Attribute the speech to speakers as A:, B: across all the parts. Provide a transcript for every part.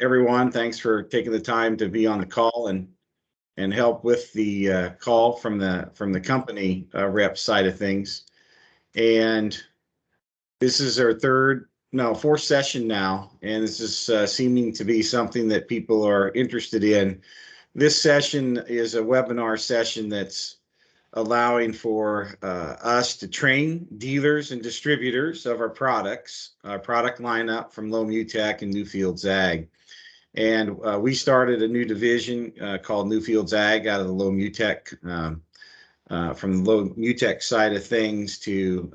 A: everyone. Thanks for taking the time to be on the call and help with the call from the company rep side of things. And this is our fourth session now, and this is seeming to be something that people are interested in. This session is a webinar session that's allowing for us to train dealers and distributors of our products, our product lineup from Loam UTEC and Newfields Ag. And we started a new division called Newfields Ag out of the Loam UTEC, from the Loam UTEC side of things to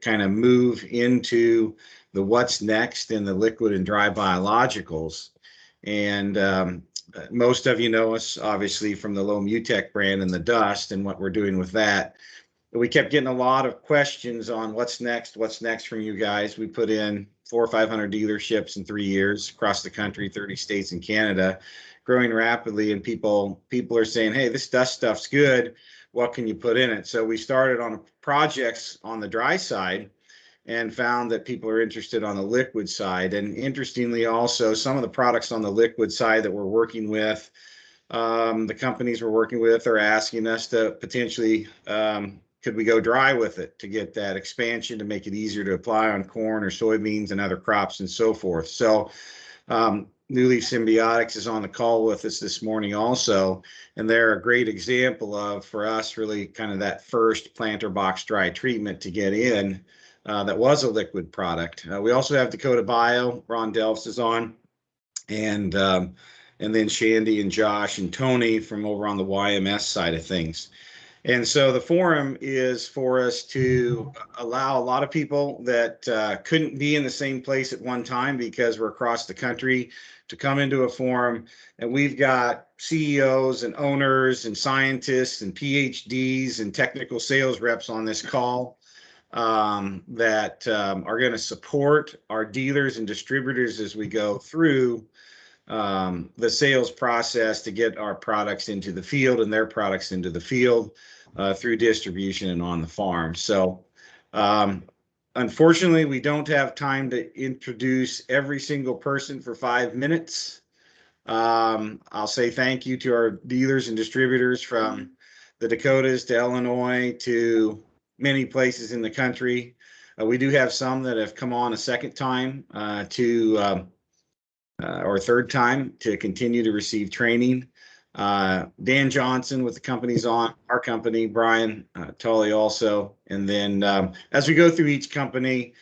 A: kind of move into the what's next in the liquid and dry biologicals. And most of you know us, obviously, from the Loam UTEC brand and the dust and what we're doing with that. We kept getting a lot of questions on what's next from you guys. We put in 400 or 500 dealerships in 3 years across the country, 30 states and Canada, growing rapidly. And people are saying, hey, this dust stuff's good. What can you put in it? So we started on projects on the dry side and found that people are interested on the liquid side. And interestingly, also, some of the products on the liquid side that we're working with, the companies we're working with are asking us to potentially, could we go dry with it to get that expansion to make it easier to apply on corn or soybeans and other crops and so forth. So New Leaf Symbiotics is on the call with us this morning also, and they're a great example of, for us, really kind of that first planter box dry treatment to get in that was a liquid product. We also have Dakota Bio. Ron Delfs is on, and then Shandy and Josh and Tony from over on the YMS side of things. And so the forum is for us to allow a lot of people that couldn't be in the same place at one time because we're across the country to come into a forum. And we've got CEOs and owners and scientists and PhDs and technical sales reps on this call that are going to support our dealers and distributors as we go through the sales process to get our products into the field and their products into the field through distribution and on the farm. So unfortunately, we don't have time to introduce every single person for 5 minutes. I'll say thank you to our dealers and distributors from the Dakotas to Illinois to many places in the country. We do have some that have come on a second time or third time to continue to receive training. Dan Johnson with the company's on, our company, Brian Tully also. And then as we go through each company,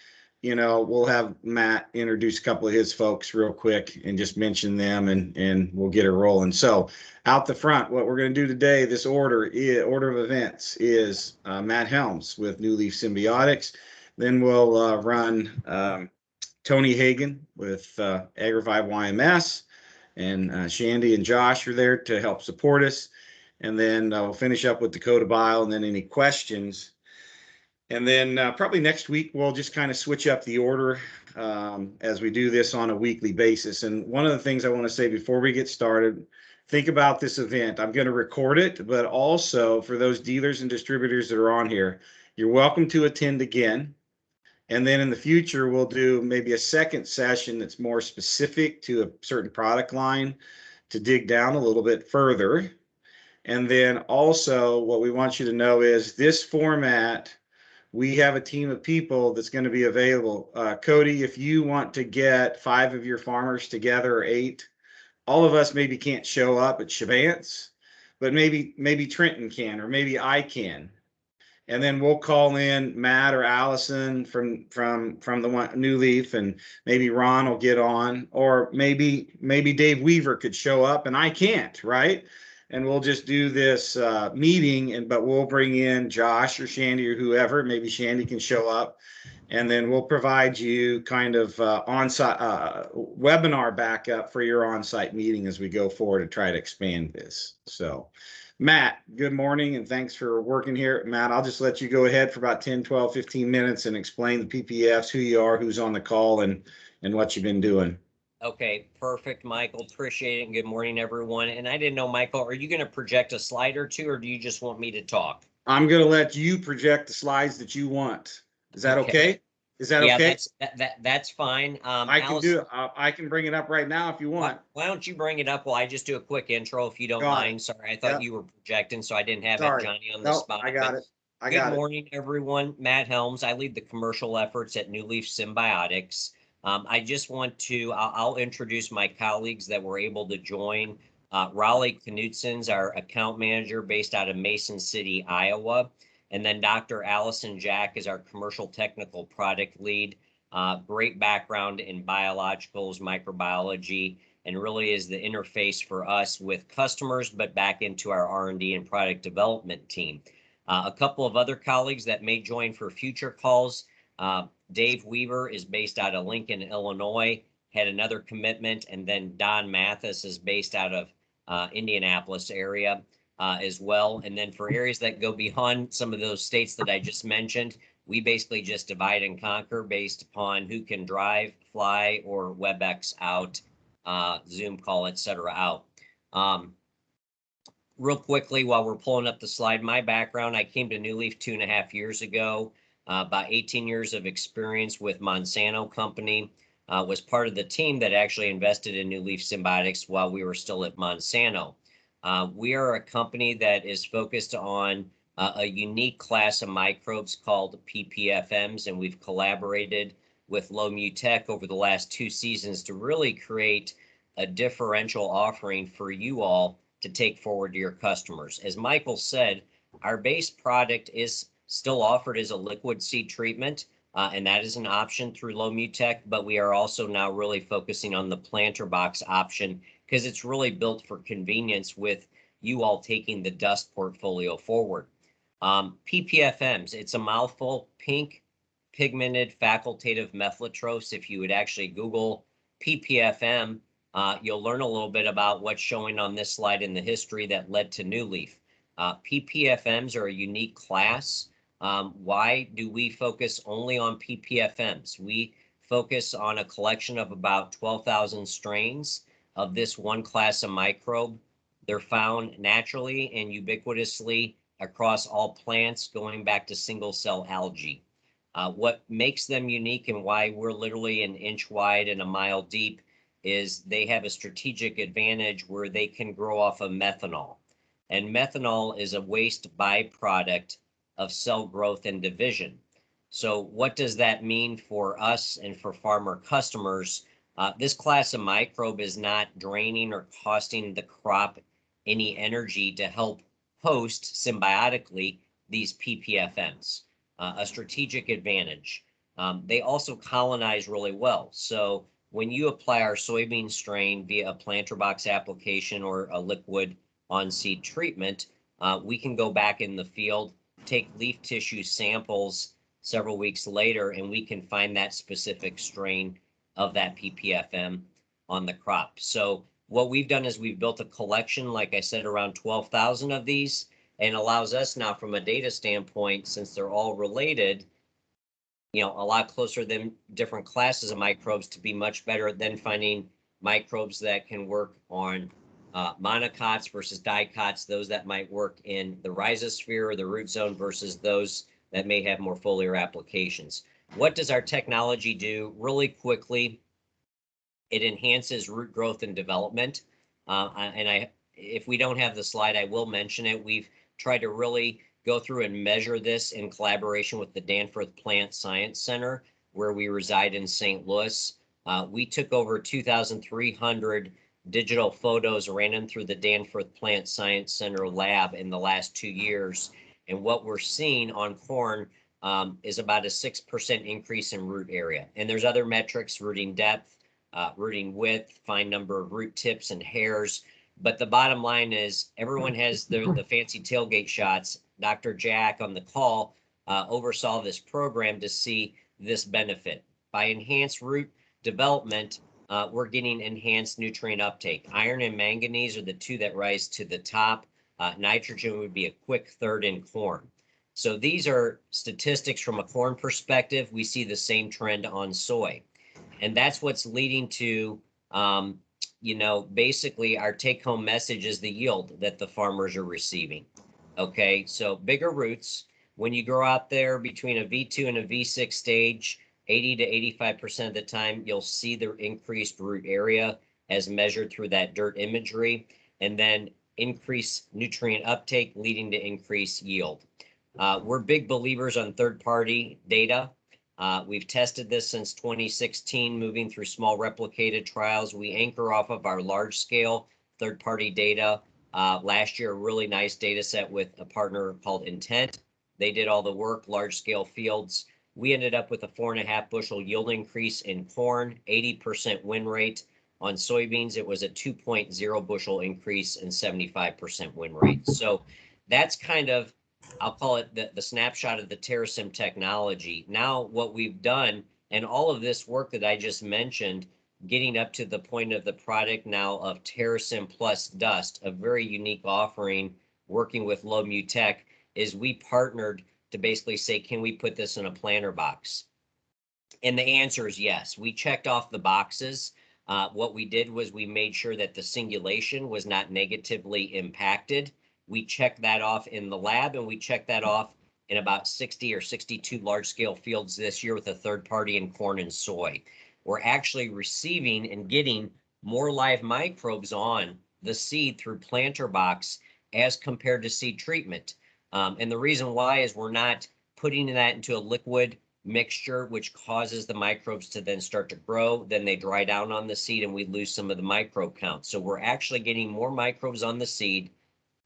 A: we'll have Matt introduce a couple of his folks real quick and just mention them, and we'll get it rolling. So out the front, what we're going to do today, this order of events is Matt Helms with New Leaf Symbiotics. Then we'll run Tony Hagan with AgriVive YMS, and Shandy and Josh are there to help support us. And then we'll finish up with Dakota Bio, and then any questions. And then probably next week, we'll just kind of switch up the order as we do this on a weekly basis. And one of the things I want to say before we get started, think about this event. I'm going to record it, but also for those dealers and distributors that are on here, you're welcome to attend again. And then in the future, we'll do maybe a second session that's more specific to a certain product line to dig down a little bit further. And then also what we want you to know is this format, we have a team of people that's going to be available. Cody, if you want to get 5 of your farmers together or 8, all of us maybe can't show up at Chavance, but maybe Trenton can, or maybe I can. And then we'll call in Matt or Allison from the New Leaf, and maybe Ron will get on, or maybe Dave Weaver could show up and I can't, right? And we'll just do this meeting, but we'll bring in Josh or Shandy or whoever. Maybe Shandy can show up, and then we'll provide you kind of on-site webinar backup for your on-site meeting as we go forward to try to expand this. So Matt, good morning, and thanks for working here. Matt, I'll just let you go ahead for about 10, 12, 15 minutes and explain the PPFs, who you are, who's on the call, and what you've been doing.
B: Okay, perfect, Michael. Appreciate it. Good morning, everyone. And I didn't know, Michael, are you going to project a slide or two, or do you just want me to talk?
A: I'm going to let you project the slides that you want. Is that okay? Is that
B: Yeah,
A: okay?
B: that's fine.
A: I can
B: Allison,
A: do it. I can bring it up right now if you want.
B: why don't you bring it up while I just do a quick intro, if you don't
A: Got it.
B: mind? Sorry, I thought
A: Yep.
B: you were projecting, so I didn't have it,
A: Sorry.
B: Johnny, on the
A: Nope,
B: spot.
A: I got
B: But
A: it. I
B: good
A: got it.
B: morning, everyone. Matt Helms. I lead the commercial efforts at New Leaf Symbiotics. I just want to, I'll introduce my colleagues that were able to join. Raleigh Knutson's our account manager based out of Mason City, Iowa. And then Dr. Allison Jack is our commercial technical product lead. Great background in biologicals, microbiology, and really is the interface for us with customers, but back into our R&D and product development team. A couple of other colleagues that may join for future calls. Dave Weaver is based out of Lincoln, Illinois, had another commitment, and then Don Mathis is based out of Indianapolis area as well. And then for areas that go beyond some of those states that I just mentioned, we basically just divide and conquer based upon who can drive, fly, or WebEx out, Zoom call, etc. out. Real quickly, while we're pulling up the slide, my background, I came to New Leaf 2.5 years ago, about 18 years of experience with Monsanto Company, was part of the team that actually invested in New Leaf Symbiotics while we were still at Monsanto. We are a company that is focused on a unique class of microbes called PPFMs, and we've collaborated with Lomutech over the last 2 seasons to really create a differential offering for you all to take forward to your customers. As Michael said, our base product is still offered as a liquid seed treatment, and that is an option through Lomutech, but we are also now really focusing on the planter box option because it's really built for convenience with you all taking the dust portfolio forward. PPFMs, it's a mouthful, pink pigmented facultative methylatrose. If you would actually Google PPFM, you'll learn a little bit about what's showing on this slide in the history that led to New Leaf. PPFMs are a unique class. Why do we focus only on PPFMs? We focus on a collection of about 12,000 strains of this one class of microbe. They're found naturally and ubiquitously across all plants, going back to single cell algae. What makes them unique and why we're literally an inch wide and a mile deep is they have a strategic advantage where they can grow off of methanol. And methanol is a waste byproduct of cell growth and division. So what does that mean for us and for farmer customers? This class of microbe is not draining or costing the crop any energy to help host symbiotically these PPFMs, a strategic advantage. They also colonize really well. So when you apply our soybean strain via a planter box application or a liquid on-seed treatment, we can go back in the field, take leaf tissue samples several weeks later, and we can find that specific strain of that PPFM on the crop. So what we've done is we've built a collection, like I said, around 12,000 of these, and allows us now from a data standpoint, since they're all related, a lot closer than different classes of microbes, to be much better than finding microbes that can work on monocots versus dicots, those that might work in the rhizosphere or the root zone versus those that may have more foliar applications. What does our technology do? Really quickly, it enhances root growth and development. If we don't have the slide, I will mention it. We've tried to really go through and measure this in collaboration with the Danforth Plant Science Center, where we reside in St. Louis. We took over 2,300 digital photos, ran them through the Danforth Plant Science Center lab in the last 2 years. And what we're seeing on corn is about a 6% increase in root area. And there's other metrics, rooting depth, rooting width, fine number of root tips and hairs. But the bottom line is everyone has the fancy tailgate shots. Dr. Jack on the call oversaw this program to see this benefit. By enhanced root development, we're getting enhanced nutrient uptake. Iron and manganese are the two that rise to the top. Nitrogen would be a quick third in corn. So these are statistics from a corn perspective. We see the same trend on soy. And that's what's leading to basically our take-home message is the yield that the farmers are receiving. Okay, so bigger roots. When you grow out there between a V2 and a V6 stage, 80 to 85% of the time, you'll see the increased root area as measured through that dirt imagery, and then increase nutrient uptake, leading to increased yield. We're big believers on third-party data. We've tested this since 2016, moving through small replicated trials. We anchor off of our large-scale third-party data. Last year, a really nice data set with a partner called Intent. They did all the work, large-scale fields. We ended up with a 4.5 bushel yield increase in corn, 80% win rate. On soybeans, it was a 2.0 bushel increase and 75% win rate. So that's kind of, I'll call it the snapshot of the Terrasim technology. Now what we've done, and all of this work that I just mentioned, getting up to the point of the product now of Terrasim plus Dust, a very unique offering, working with Lomu Tech, is we partnered to basically say, can we put this in a planter box? And the answer is yes. We checked off the boxes. What we did was we made sure that the singulation was not negatively impacted. We checked that off in the lab, and we checked that off in about 60 or 62 large-scale fields this year with a third party in corn and soy. We're actually receiving and getting more live microbes on the seed through planter box as compared to seed treatment. And the reason why is we're not putting that into a liquid mixture, which causes the microbes to then start to grow. Then they dry down on the seed and we lose some of the microbe count. So we're actually getting more microbes on the seed,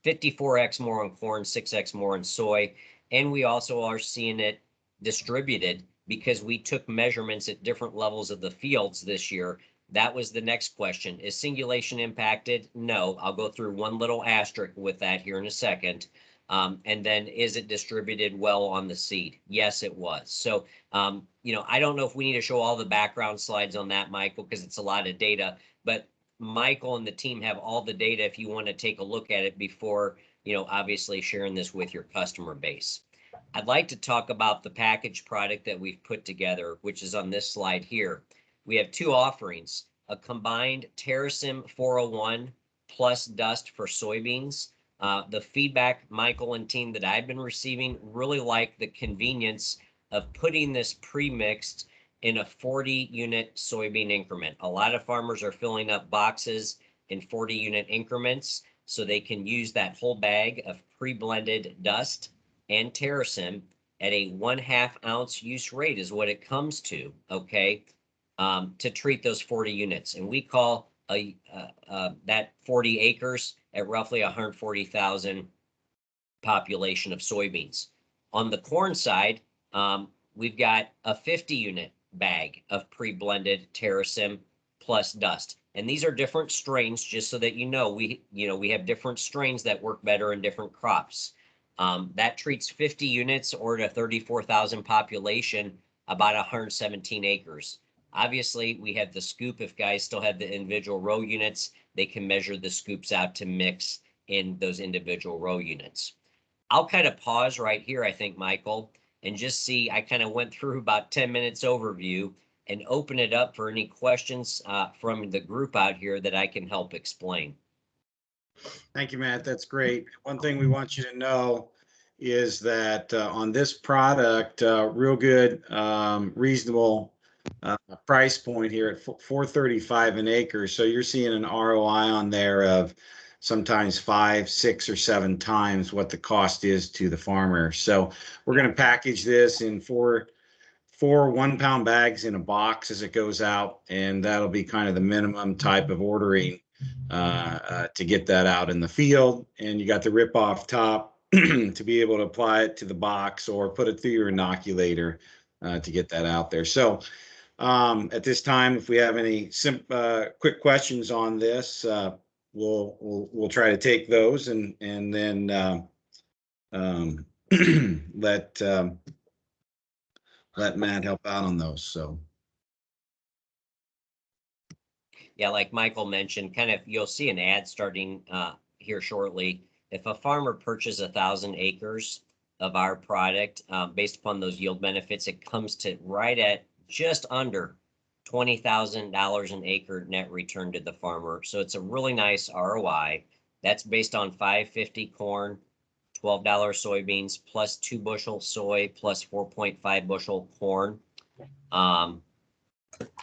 B: 54x more on corn, 6x more on soy. And we also are seeing it distributed because we took measurements at different levels of the fields this year. That was the next question. Is singulation impacted? No. I'll go through one little asterisk with that here in a second. And then is it distributed well on the seed? Yes, it was. So, I don't know if we need to show all the background slides on that, Michael, because it's a lot of data, but Michael and the team have all the data if you want to take a look at it before, obviously sharing this with your customer base. I'd like to talk about the packaged product that we've put together, which is on this slide here. We have two offerings, a combined Terrasim 401 plus Dust for soybeans. The feedback, Michael and team, that I've been receiving really like the convenience of putting this pre-mixed in a 40 unit soybean increment. A lot of farmers are filling up boxes in 40 unit increments so they can use that whole bag of pre-blended Dust and Terrasim at a 1/2 ounce use rate is what it comes to, okay, to treat those 40 units. And we call that 40 acres at roughly 140,000 population of soybeans. On the corn side, we've got a 50 unit bag of pre-blended Terrasim plus Dust. And these are different strains, just so that we have different strains that work better in different crops. That treats 50 units or at a 34,000 population, about 117 acres. Obviously, we have the scoop. If guys still have the individual row units, they can measure the scoops out to mix in those individual row units. I'll kind of pause right here, I think, Michael, and just see, I kind of went through about 10 minutes overview and open it up for any questions from the group out here that I can help explain.
A: Thank you, Matt. That's great. One thing we want you to know is that on this product, real good, reasonable price point here at $435 an acre. So you're seeing an ROI on there of sometimes 5, 6, or 7 times what the cost is to the farmer. So we're going to package this in four 1-pound bags in a box as it goes out, and that'll be kind of the minimum type of ordering to get that out in the field. And you got the rip off top to be able to apply it to the box or put it through your inoculator to get that out there. So at this time, if we have any quick questions on this, we'll try to take those and then let Matt help out on those. So.
B: Yeah, like Michael mentioned, kind of you'll see an ad starting here shortly. If a farmer purchases 1,000 acres of our product, based upon those yield benefits, it comes to right at just under $20,000 an acre net return to the farmer. So it's a really nice ROI. That's based on $5.50 corn, $12 soybeans, plus 2 bushel soy, plus 4.5 bushel corn.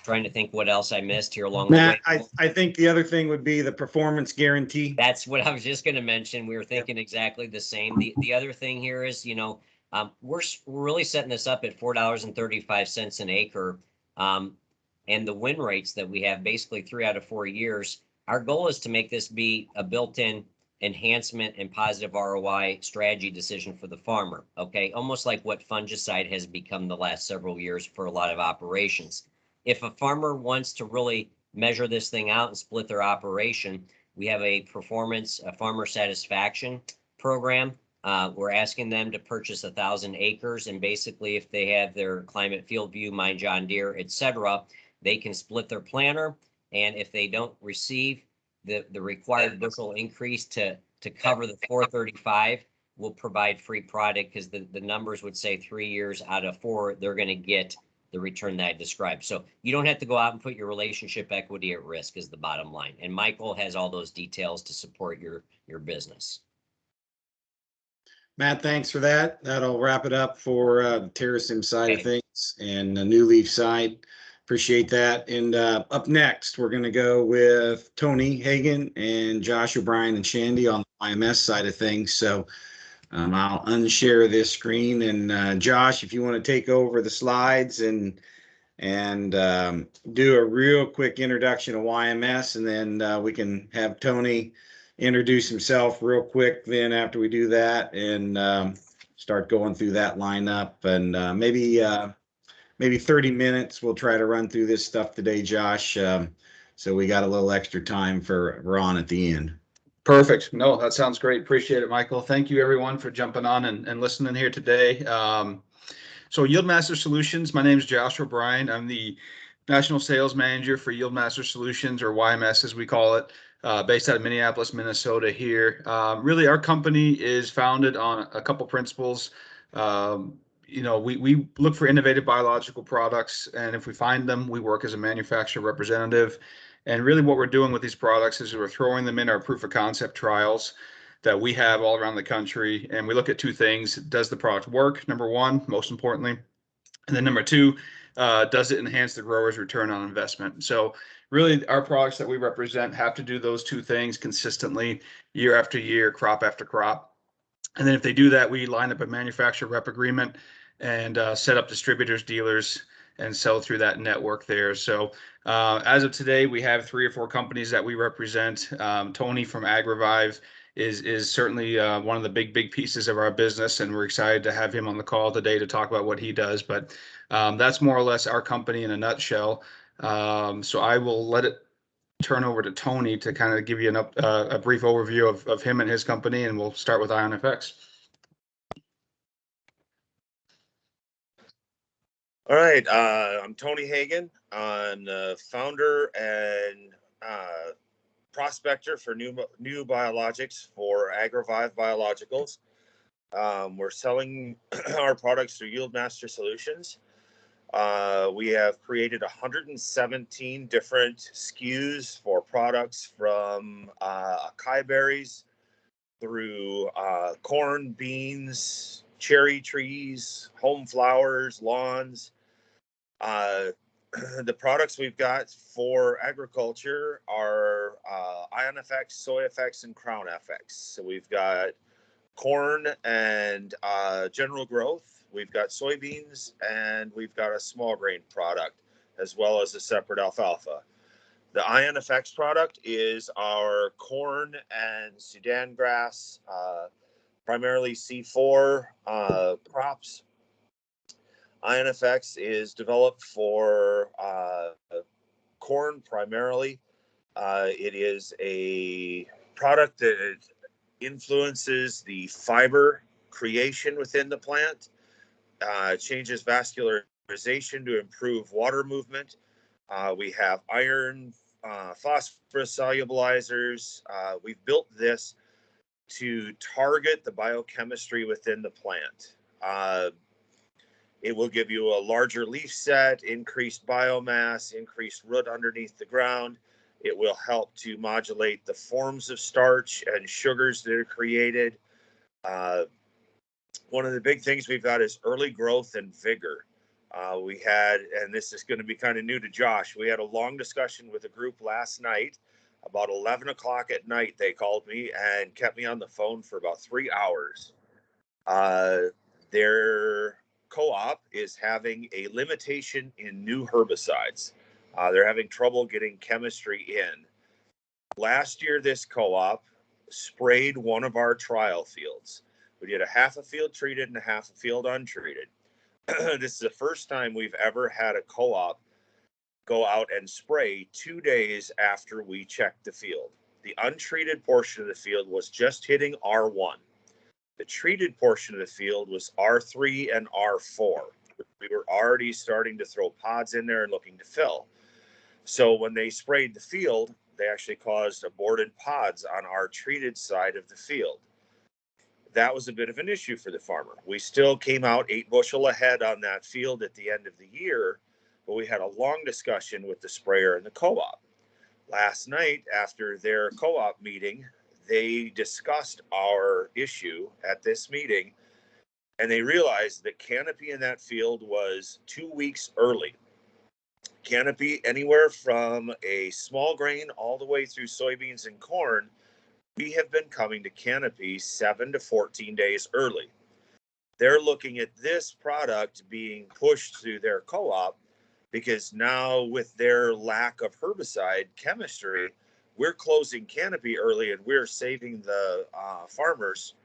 B: Trying to think what else I missed here along the
A: Matt,
B: way.
A: I think the other thing would be the performance guarantee.
B: That's what I was just going to mention. We were thinking exactly the same. The other thing here is, we're really setting this up at $4.35 an acre. And the win rates that we have basically 3 out of 4 years. Our goal is to make this be a built-in enhancement and positive ROI strategy decision for the farmer. Okay, almost like what fungicide has become the last several years for a lot of operations. If a farmer wants to really measure this thing out and split their operation, we have a farmer satisfaction program. We're asking them to purchase 1,000 acres, and basically, if they have their Climate Field View, My John Deere, etc., they can split their planter. And if they don't receive the required bushel increase to cover the 435, we'll provide free product, because the numbers would say 3 years out of 4 they're going to get the return that I described. So you don't have to go out and put your relationship equity at risk, is the bottom line. And Michael has all those details to support your business.
A: Matt, thanks for that. That'll wrap it up for the Terrasym side of things and the New Leaf side. Appreciate that. And up next, we're going to go with Tony Hagan and Josh O'Brien and Shandy on the YMS side of things. So I'll unshare this screen, and Josh, if you want to take over the slides and do a real quick introduction of YMS, and then we can have Tony introduce himself real quick then after we do that, and start going through that lineup. And maybe 30 minutes we'll try to run through this stuff today, Josh, so we got a little extra time for Ron at the end.
C: Perfect. No, that sounds great. Appreciate it, Michael. Thank you, everyone, for jumping on and listening here today. So Yieldmaster Solutions, my name is Josh O'Brien. I'm the National Sales Manager for Yieldmaster Solutions, or YMS as we call it, based out of Minneapolis, Minnesota here. Really, our company is founded on a couple principles. We look for innovative biological products, and if we find them, we work as a manufacturer representative. And really what we're doing with these products is we're throwing them in our proof of concept trials that we have all around the country. And we look at 2 things. Does the product work? Number 1, most importantly. And then number 2, does it enhance the grower's return on investment? So really our products that we represent have to do those 2 things consistently, year after year, crop after crop. And then if they do that, we line up a manufacturer rep agreement and set up distributors, dealers, and sell through that network there. So as of today, we have 3 or 4 companies that we represent. Tony from AgRevive is certainly one of the big pieces of our business, and we're excited to have him on the call today to talk about what he does. But that's more or less our company in a nutshell. So I will let it turn over to Tony to kind of give you a brief overview of him and his company, and we'll start with IonFX.
D: All right, I'm Tony Hagan. I'm the founder and prospector for new biologics for AgRevive Biologicals. We're selling our products through Yieldmaster Solutions. We have created 117 different SKUs for products from acai berries through corn, beans, cherry trees, home flowers, lawns. The products we've got for agriculture are IonFX, SoyFX, and CrownFX. So we've got corn and general growth. We've got soybeans, and we've got a small grain product, as well as a separate alfalfa. The IonFX product is our corn and Sudan grass, primarily C4 crops. IonFX is developed for corn primarily. It is a product that influences the fiber creation within the plant, changes vascularization to improve water movement. We have iron, phosphorus solubilizers. We've built this to target the biochemistry within the plant. It will give you a larger leaf set, increased biomass, increased root underneath the ground. It will help to modulate the forms of starch and sugars that are created. One of the big things we've got is early growth and vigor. We had, and this is going to be kind of new to Josh, we had a long discussion with a group last night. About 11 o'clock at night, they called me and kept me on the phone for about 3 hours. Their co-op is having a limitation in new herbicides. They're having trouble getting chemistry in. Last year, this co-op sprayed one of our trial fields. We did a half a field treated and a half a field untreated. This is the first time we've ever had a co-op go out and spray 2 days after we checked the field. The untreated portion of the field was just hitting R1. The treated portion of the field was R3 and R4. We were already starting to throw pods in there and looking to fill. So when they sprayed the field, they actually caused aborted pods on our treated side of the field. That was a bit of an issue for the farmer. We still came out 8 bushel ahead on that field at the end of the year, but we had a long discussion with the sprayer and the co-op. Last night, after their co-op meeting, they discussed our issue at this meeting, and they realized that canopy in that field was 2 weeks early. Canopy anywhere from a small grain all the way through soybeans and corn, we have been coming to canopy 7 to 14 days early. They're looking at this product being pushed through their co-op because now with their lack of herbicide chemistry, we're closing canopy early and we're saving the farmers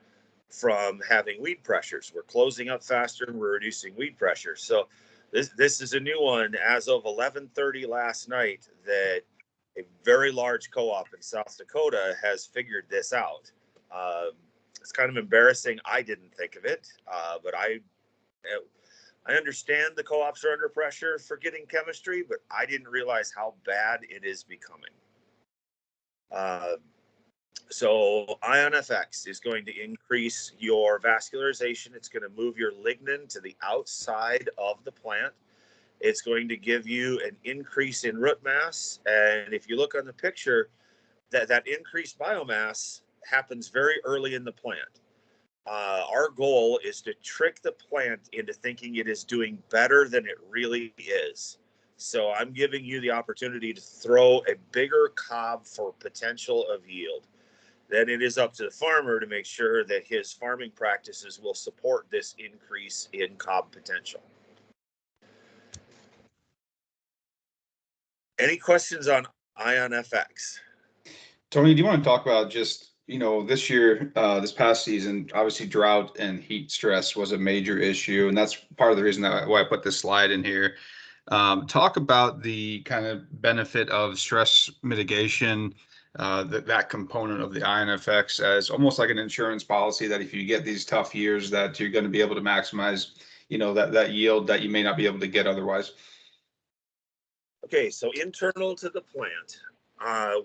D: from having weed pressures. We're closing up faster and we're reducing weed pressure. So this is a new one as of 11:30 last night that a very large co-op in South Dakota has figured this out. It's kind of embarrassing. I didn't think of it, but I understand the co-ops are under pressure for getting chemistry, but I didn't realize how bad it is becoming. So Ion FX is going to increase your vascularization. It's going to move your lignin to the outside of the plant. It's going to give you an increase in root mass. And if you look on the picture, that increased biomass happens very early in the plant. Our goal is to trick the plant into thinking it is doing better than it really is. So I'm giving you the opportunity to throw a bigger cob for potential of yield. Then it is up to the farmer to make sure that his farming practices will support this increase in cob potential. Any questions on Ion FX?
C: Tony, do you want to talk about just, this year, this past season, obviously drought and heat stress was a major issue, and that's part of the reason why I put this slide in here. Talk about the kind of benefit of stress mitigation, that component of the Ion FX as almost like an insurance policy that if you get these tough years that you're going to be able to maximize, that yield that you may not be able to get otherwise.
D: Okay, so internal to the plant,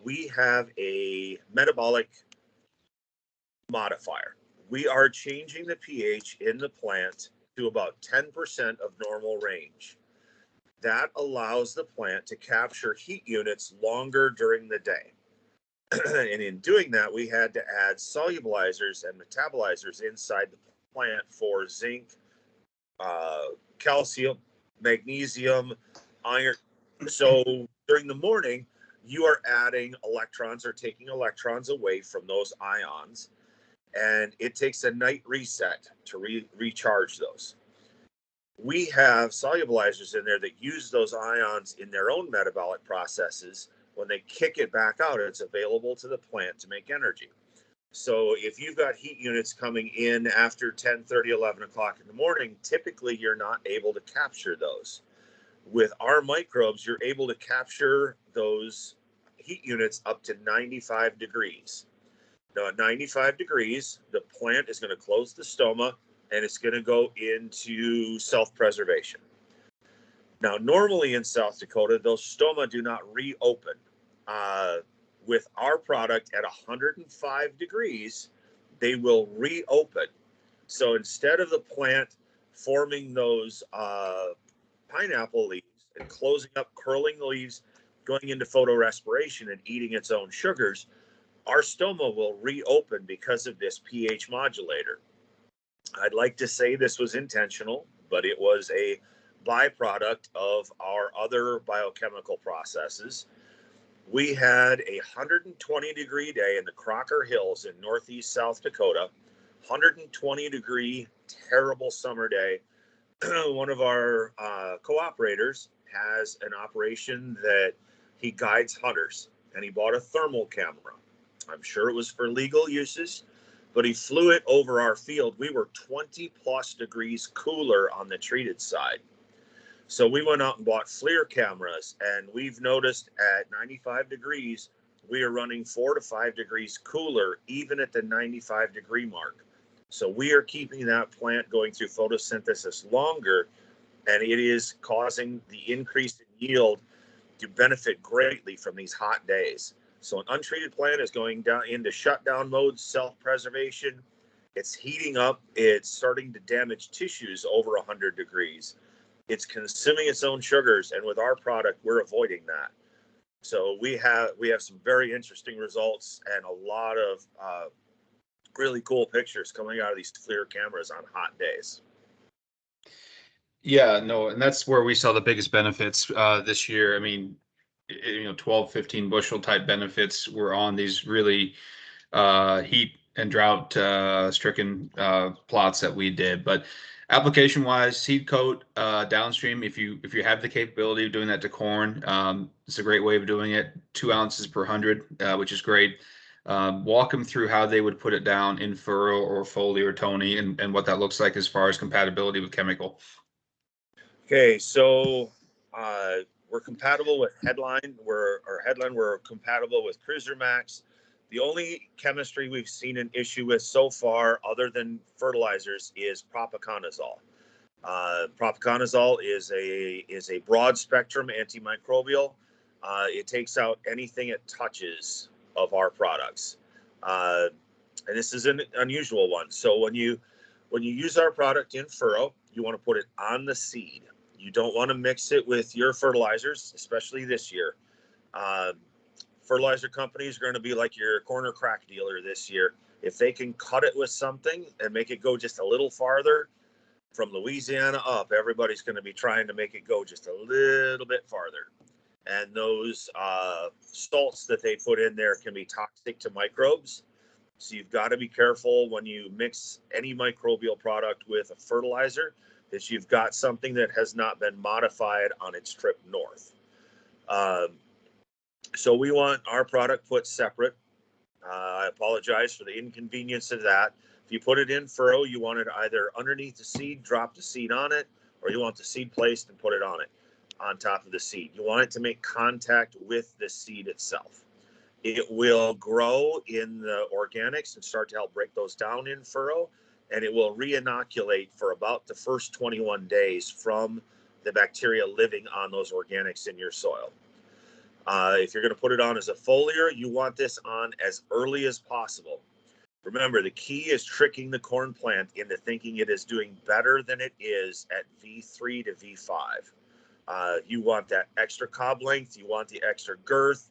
D: we have a metabolic modifier. We are changing the pH in the plant to about 10% of normal range. That allows the plant to capture heat units longer during the day. And in doing that, we had to add solubilizers and metabolizers inside the plant for zinc, calcium, magnesium, iron. So during the morning, you are adding electrons or taking electrons away from those ions, and it takes a night reset to recharge those. We have solubilizers in there that use those ions in their own metabolic processes. When they kick it back out, it's available to the plant to make energy. So if you've got heat units coming in after 10:30, 11 o'clock in the morning, typically you're not able to capture those. With our microbes, you're able to capture those heat units up to 95 degrees. Now at 95 degrees, the plant is going to close the stoma and it's going to go into self-preservation. Now, normally in South Dakota, those stoma do not reopen. With our product at 105 degrees, they will reopen. So instead of the plant forming those pineapple leaves and closing up, curling the leaves, going into photorespiration and eating its own sugars, our stoma will reopen because of this pH modulator. I'd like to say this was intentional, but it was a byproduct of our other biochemical processes. We had a 120-degree day in the Crocker Hills in northeast South Dakota. 120-degree, terrible summer day. One of our cooperators has an operation that he guides hunters, and he bought a thermal camera. I'm sure it was for legal uses, but he flew it over our field. We were 20 plus degrees cooler on the treated side. So we went out and bought FLIR cameras, and we've noticed at 95 degrees, we are running 4 to 5 degrees cooler, even at the 95-degree mark. So we are keeping that plant going through photosynthesis longer, and it is causing the increase in yield to benefit greatly from these hot days. So an untreated plant is going down into shutdown mode, self-preservation. It's heating up. It's starting to damage tissues over 100 degrees. It's consuming its own sugars, and with our product, we're avoiding that. So we have some very interesting results and a lot of really cool pictures coming out of these FLIR cameras on hot days.
C: Yeah, no, and that's where we saw the biggest benefits this year. I mean, 12, 15 bushel type benefits were on these really heat and drought stricken plots that we did. But application wise, seed coat downstream, if you have the capability of doing that to corn, it's a great way of doing it. 2 ounces per 100, which is great. Walk them through how they would put it down in furrow or foliar or Tony, and what that looks like as far as compatibility with chemical.
D: Okay, so we're compatible with Headline. We're compatible with Cruiser Max. The only chemistry we've seen an issue with so far, other than fertilizers, is propiconazole. Propiconazole is a broad spectrum antimicrobial. It takes out anything it touches of our products, and this is an unusual one. So when you use our product in furrow, you want to put it on the seed. You don't want to mix it with your fertilizers, especially this year. Fertilizer companies are going to be like your corner crack dealer this year. If they can cut it with something and make it go just a little farther, from Louisiana up, everybody's going to be trying to make it go just a little bit farther. And those salts that they put in there can be toxic to microbes. So you've got to be careful when you mix any microbial product with a fertilizer that you've got something that has not been modified on its trip north. So we want our product put separate. I apologize for the inconvenience of that. If you put it in furrow, you want it either underneath the seed, drop the seed on it, or you want the seed placed and put it on top of the seed. You want it to make contact with the seed itself. It will grow in the organics and start to help break those down in furrow, and it will re-inoculate for about the first 21 days from the bacteria living on those organics in your soil. If you're going to put it on as a foliar, you want this on as early as possible. Remember, the key is tricking the corn plant into thinking it is doing better than it is at V3 to V5. You want that extra cob length. You want the extra girth.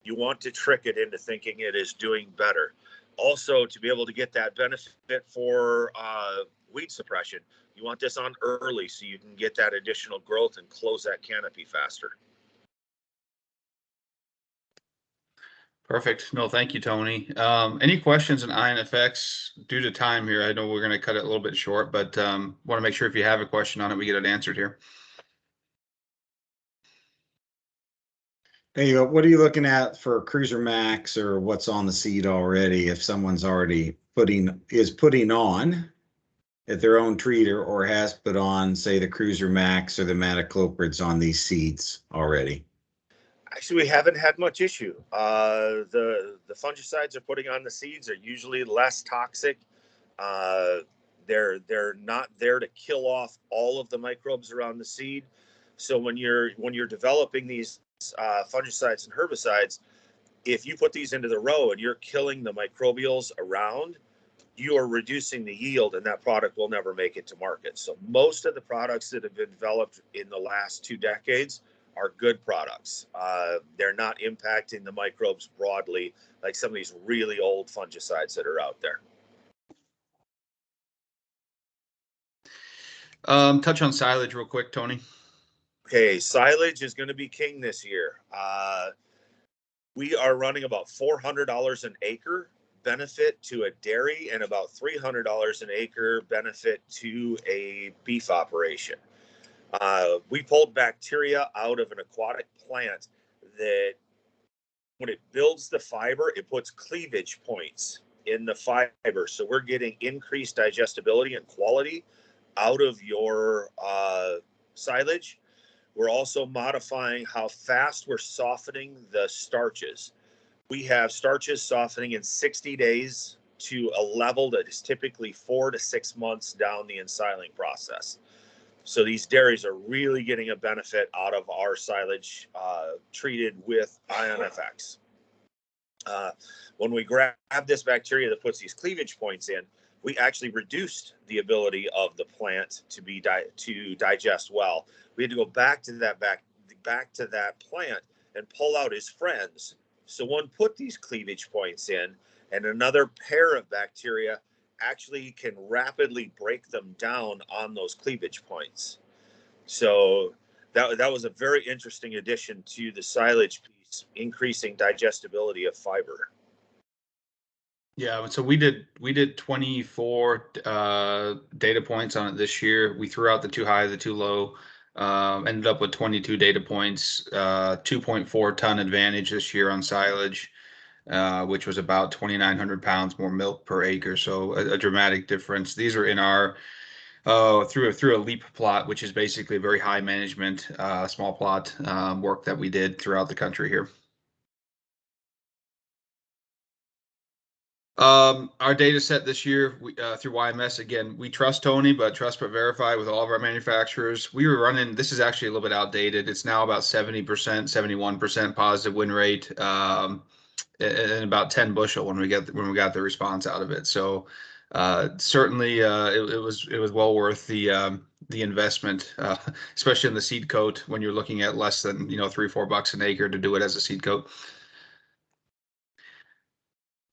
D: You want to trick it into thinking it is doing better. Also, to be able to get that benefit for weed suppression, you want this on early so you can get that additional growth and close that canopy faster.
C: Perfect. No, thank you, Tony. Any questions on INFX? Due to time here, I know we're going to cut it a little bit short, but want to make sure if you have a question on it, we get it answered here.
A: Hey, what are you looking at for Cruiser Max, or what's on the seed already? If someone's already putting on at their own treater, or has put on, say, the Cruiser Max or the Metacloprids on these seeds already?
D: Actually, we haven't had much issue. The fungicides they're putting on the seeds are usually less toxic. They're not there to kill off all of the microbes around the seed. So when you're developing these fungicides and herbicides, if you put these into the row and you're killing the microbials around, you are reducing the yield, and that product will never make it to market. So most of the products that have been developed in the last 2 decades are good products. They're not impacting the microbes broadly like some of these really old fungicides that are out there.
C: Touch on silage real quick, Tony.
D: Okay, silage is going to be king this year. We are running about $400 an acre benefit to a dairy and about $300 an acre benefit to a beef operation. We pulled bacteria out of an aquatic plant that when it builds the fiber, it puts cleavage points in the fiber. So we're getting increased digestibility and quality out of your silage. We're also modifying how fast we're softening the starches. We have starches softening in 60 days to a level that is typically 4 to 6 months down the ensiling process. So these dairies are really getting a benefit out of our silage treated with IonFX. When we grab this bacteria that puts these cleavage points in, we actually reduced the ability of the plant to digest well. We had to go back to that plant and pull out his friends. So one put these cleavage points in, and another pair of bacteria actually can rapidly break them down on those cleavage points. So that was a very interesting addition to the silage piece, increasing digestibility of fiber.
C: Yeah, so we did 24 data points on it this year. We threw out the too high, the too low. Ended up with 22 data points, 2.4 ton advantage this year on silage, which was about 2,900 pounds more milk per acre. So a dramatic difference. These are in our through a LEAP plot, which is basically a very high management small plot work that we did throughout the country here. Our data set this year through YMS, again, we trust Tony, but trust but verify with all of our manufacturers. We were running, this is actually a little bit outdated. It's now about 70%, 71% positive win rate, and about 10 bushel when we got the response out of it. So certainly it was well worth the investment, especially in the seed coat when you're looking at less than $3-4 an acre to do it as a seed coat.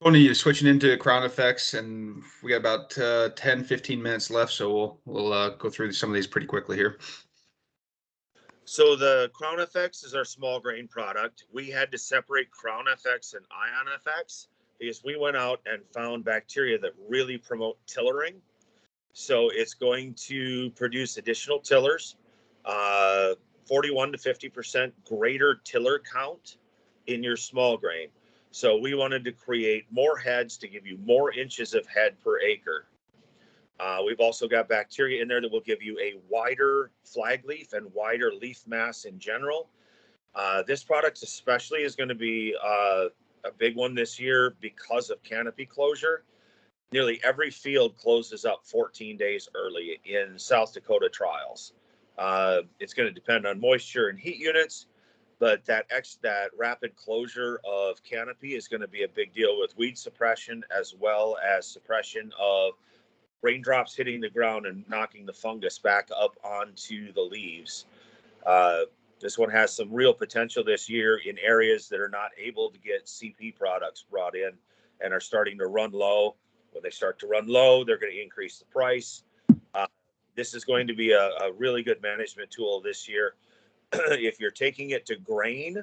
C: Tony, you're switching into Crown FX, and we got about 10-15 minutes left, so we'll go through some of these pretty quickly here.
D: So the Crown FX is our small grain product. We had to separate Crown FX and IonFX because we went out and found bacteria that really promote tillering. So it's going to produce additional tillers, 41 to 50% greater tiller count in your small grain. So we wanted to create more heads to give you more inches of head per acre. We've also got bacteria in there that will give you a wider flag leaf and wider leaf mass in general. This product especially is going to be a big one this year because of canopy closure. Nearly every field closes up 14 days early in South Dakota trials. It's going to depend on moisture and heat units, but that rapid closure of canopy is going to be a big deal with weed suppression as well as suppression of raindrops hitting the ground and knocking the fungus back up onto the leaves. This one has some real potential this year in areas that are not able to get CP products brought in and are starting to run low. When they start to run low, they're going to increase the price. This is going to be a really good management tool this year. If you're taking it to grain,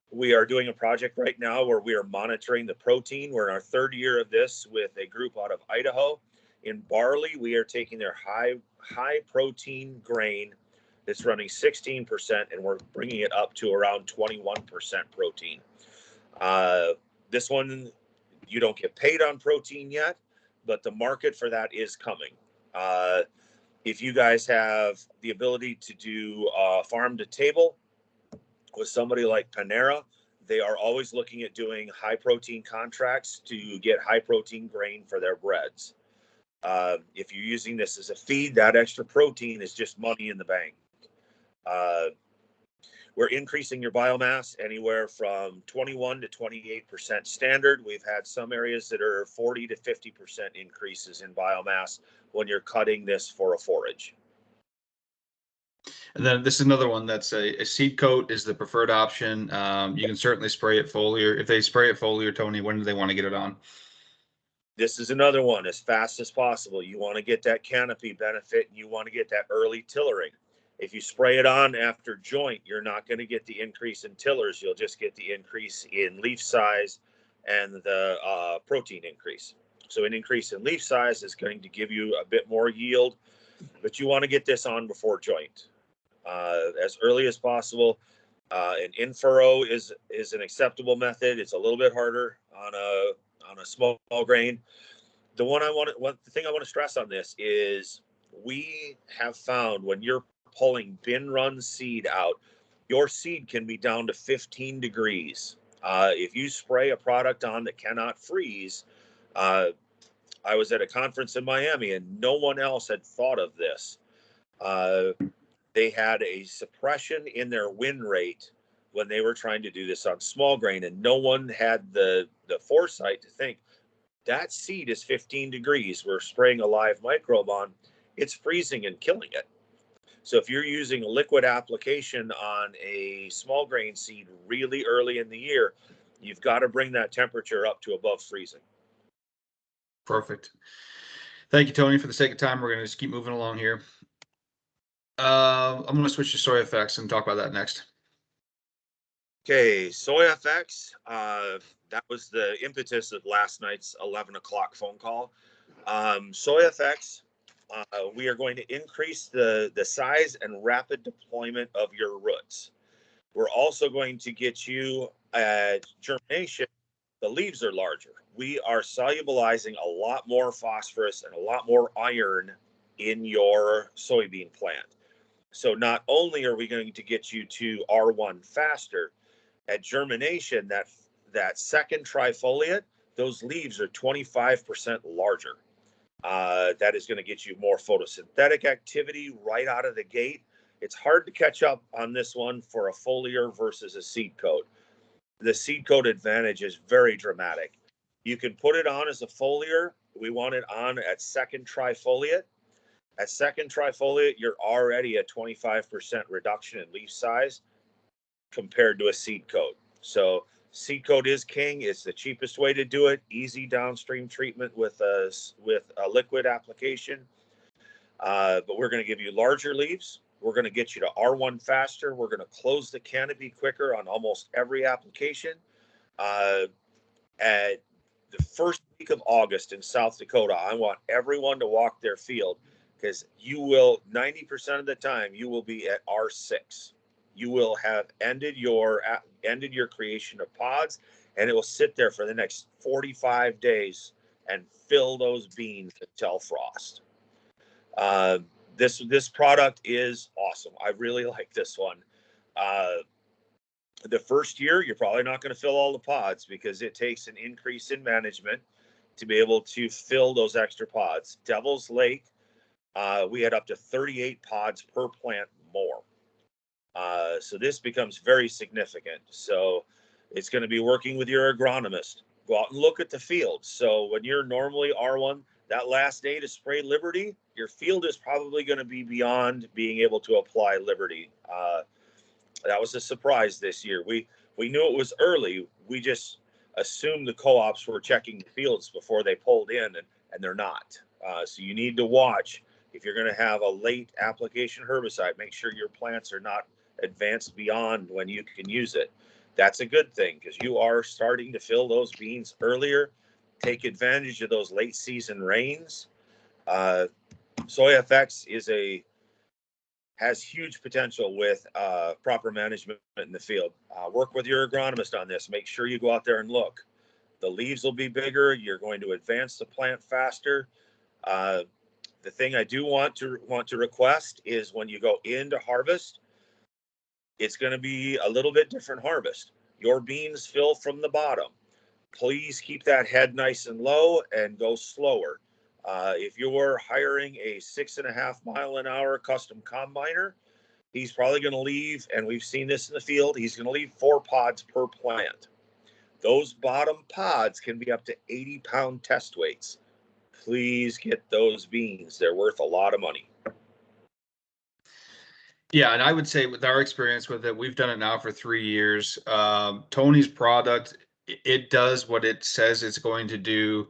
D: we are doing a project right now where we are monitoring the protein. We're in our third year of this with a group out of Idaho. In barley, we are taking their high protein grain that's running 16%, and we're bringing it up to around 21% protein. This one, you don't get paid on protein yet, but the market for that is coming. If you guys have the ability to do farm to table with somebody like Panera, they are always looking at doing high protein contracts to get high protein grain for their breads. If you're using this as a feed, that extra protein is just money in the bank. We're increasing your biomass anywhere from 21 to 28% standard. We've had some areas that are 40 to 50% increases in biomass when you're cutting this for a forage.
C: And then this is another one that's a seed coat is the preferred option. You can certainly spray it foliar. If they spray it foliar, Tony, when do they want to get it on?
D: This is another one, as fast as possible. You want to get that canopy benefit and you want to get that early tillering. If you spray it on after joint, you're not going to get the increase in tillers. You'll just get the increase in leaf size and the protein increase. So an increase in leaf size is going to give you a bit more yield, but you want to get this on before joint as early as possible. An in-furrow is an acceptable method. It's a little bit harder on a small grain. The thing I want to stress on this is we have found when you're pulling bin run seed out, your seed can be down to 15 degrees. If you spray a product on that cannot freeze, I was at a conference in Miami and no one else had thought of this. They had a suppression in their win rate when they were trying to do this on small grain, and no one had the foresight to think that seed is 15 degrees. We're spraying a live microbe on, it's freezing and killing it. So if you're using a liquid application on a small grain seed really early in the year, you've got to bring that temperature up to above freezing.
C: Perfect. Thank you, Tony. For the sake of time, we're going to just keep moving along here. I'm going to switch to SoyFX and talk about that next.
D: Okay, SoyFX. That was the impetus of last night's 11 o'clock phone call. SoyFX, we are going to increase the size and rapid deployment of your roots. We're also going to get you germination. The leaves are larger. We are solubilizing a lot more phosphorus and a lot more iron in your soybean plant. So not only are we going to get you to R1 faster, at germination, that second trifoliate, those leaves are 25% larger. That is going to get you more photosynthetic activity right out of the gate. It's hard to catch up on this one for a foliar versus a seed coat. The seed coat advantage is very dramatic. You can put it on as a foliar. We want it on at second trifoliate. At second trifoliate, you're already at 25% reduction in leaf size compared to a seed coat. So seed coat is king. It's the cheapest way to do it. Easy downstream treatment with a liquid application. But we're going to give you larger leaves. We're going to get you to R1 faster. We're going to close the canopy quicker on almost every application. At the first week of August in South Dakota, I want everyone to walk their field because you will, 90% of the time, you will be at R6. You will have ended your creation of pods, and it will sit there for the next 45 days and fill those beans until frost. This product is awesome. I really like this one. The first year, you're probably not going to fill all the pods because it takes an increase in management to be able to fill those extra pods. Devil's Lake, we had up to 38 pods per plant more. So this becomes very significant. So it's going to be working with your agronomist. Go out and look at the field. So when you're normally R1, that last day to spray Liberty, your field is probably going to be beyond being able to apply Liberty. That was a surprise this year. We knew it was early. We just assumed the co-ops were checking the fields before they pulled in, and they're not. So you need to watch. If you're going to have a late application herbicide, make sure your plants are not advanced beyond when you can use it. That's a good thing because you are starting to fill those beans earlier. Take advantage of those late season rains. SoyFX has huge potential with proper management in the field. Work with your agronomist on this. Make sure you go out there and look. The leaves will be bigger. You're going to advance the plant faster. The thing I do want to request is when you go into harvest, it's going to be a little bit different harvest. Your beans fill from the bottom. Please keep that head nice and low and go slower. If you're hiring a 6.5 mile an hour custom combiner, he's probably going to leave, and we've seen this in the field, he's going to leave 4 pods per plant. Those bottom pods can be up to 80-pound test weights. Please get those beans. They're worth a lot of money.
C: Yeah, and I would say with our experience with it, we've done it now for 3 years. Tony's product, it does what it says it's going to do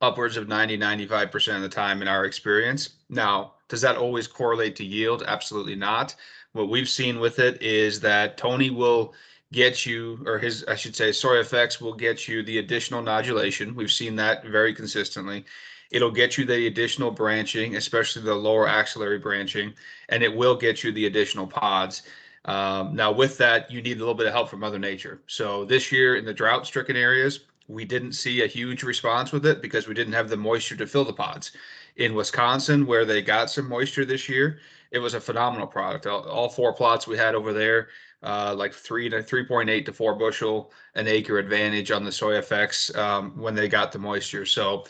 C: upwards of 90-95% of the time in our experience. Now, does that always correlate to yield? Absolutely not. What we've seen with it is that Tony will get you, or his, I should say, SoyFX will get you the additional nodulation. We've seen that very consistently. It'll get you the additional branching, especially the lower axillary branching, and it will get you the additional pods. Now, with that, you need a little bit of help from Mother Nature. So this year in the drought-stricken areas, we didn't see a huge response with it because we didn't have the moisture to fill the pods. In Wisconsin, where they got some moisture this year, it was a phenomenal product. All 4 plots we had over there, like 3.8 to 4 bushel an acre advantage on the SoyFX when they got the moisture. So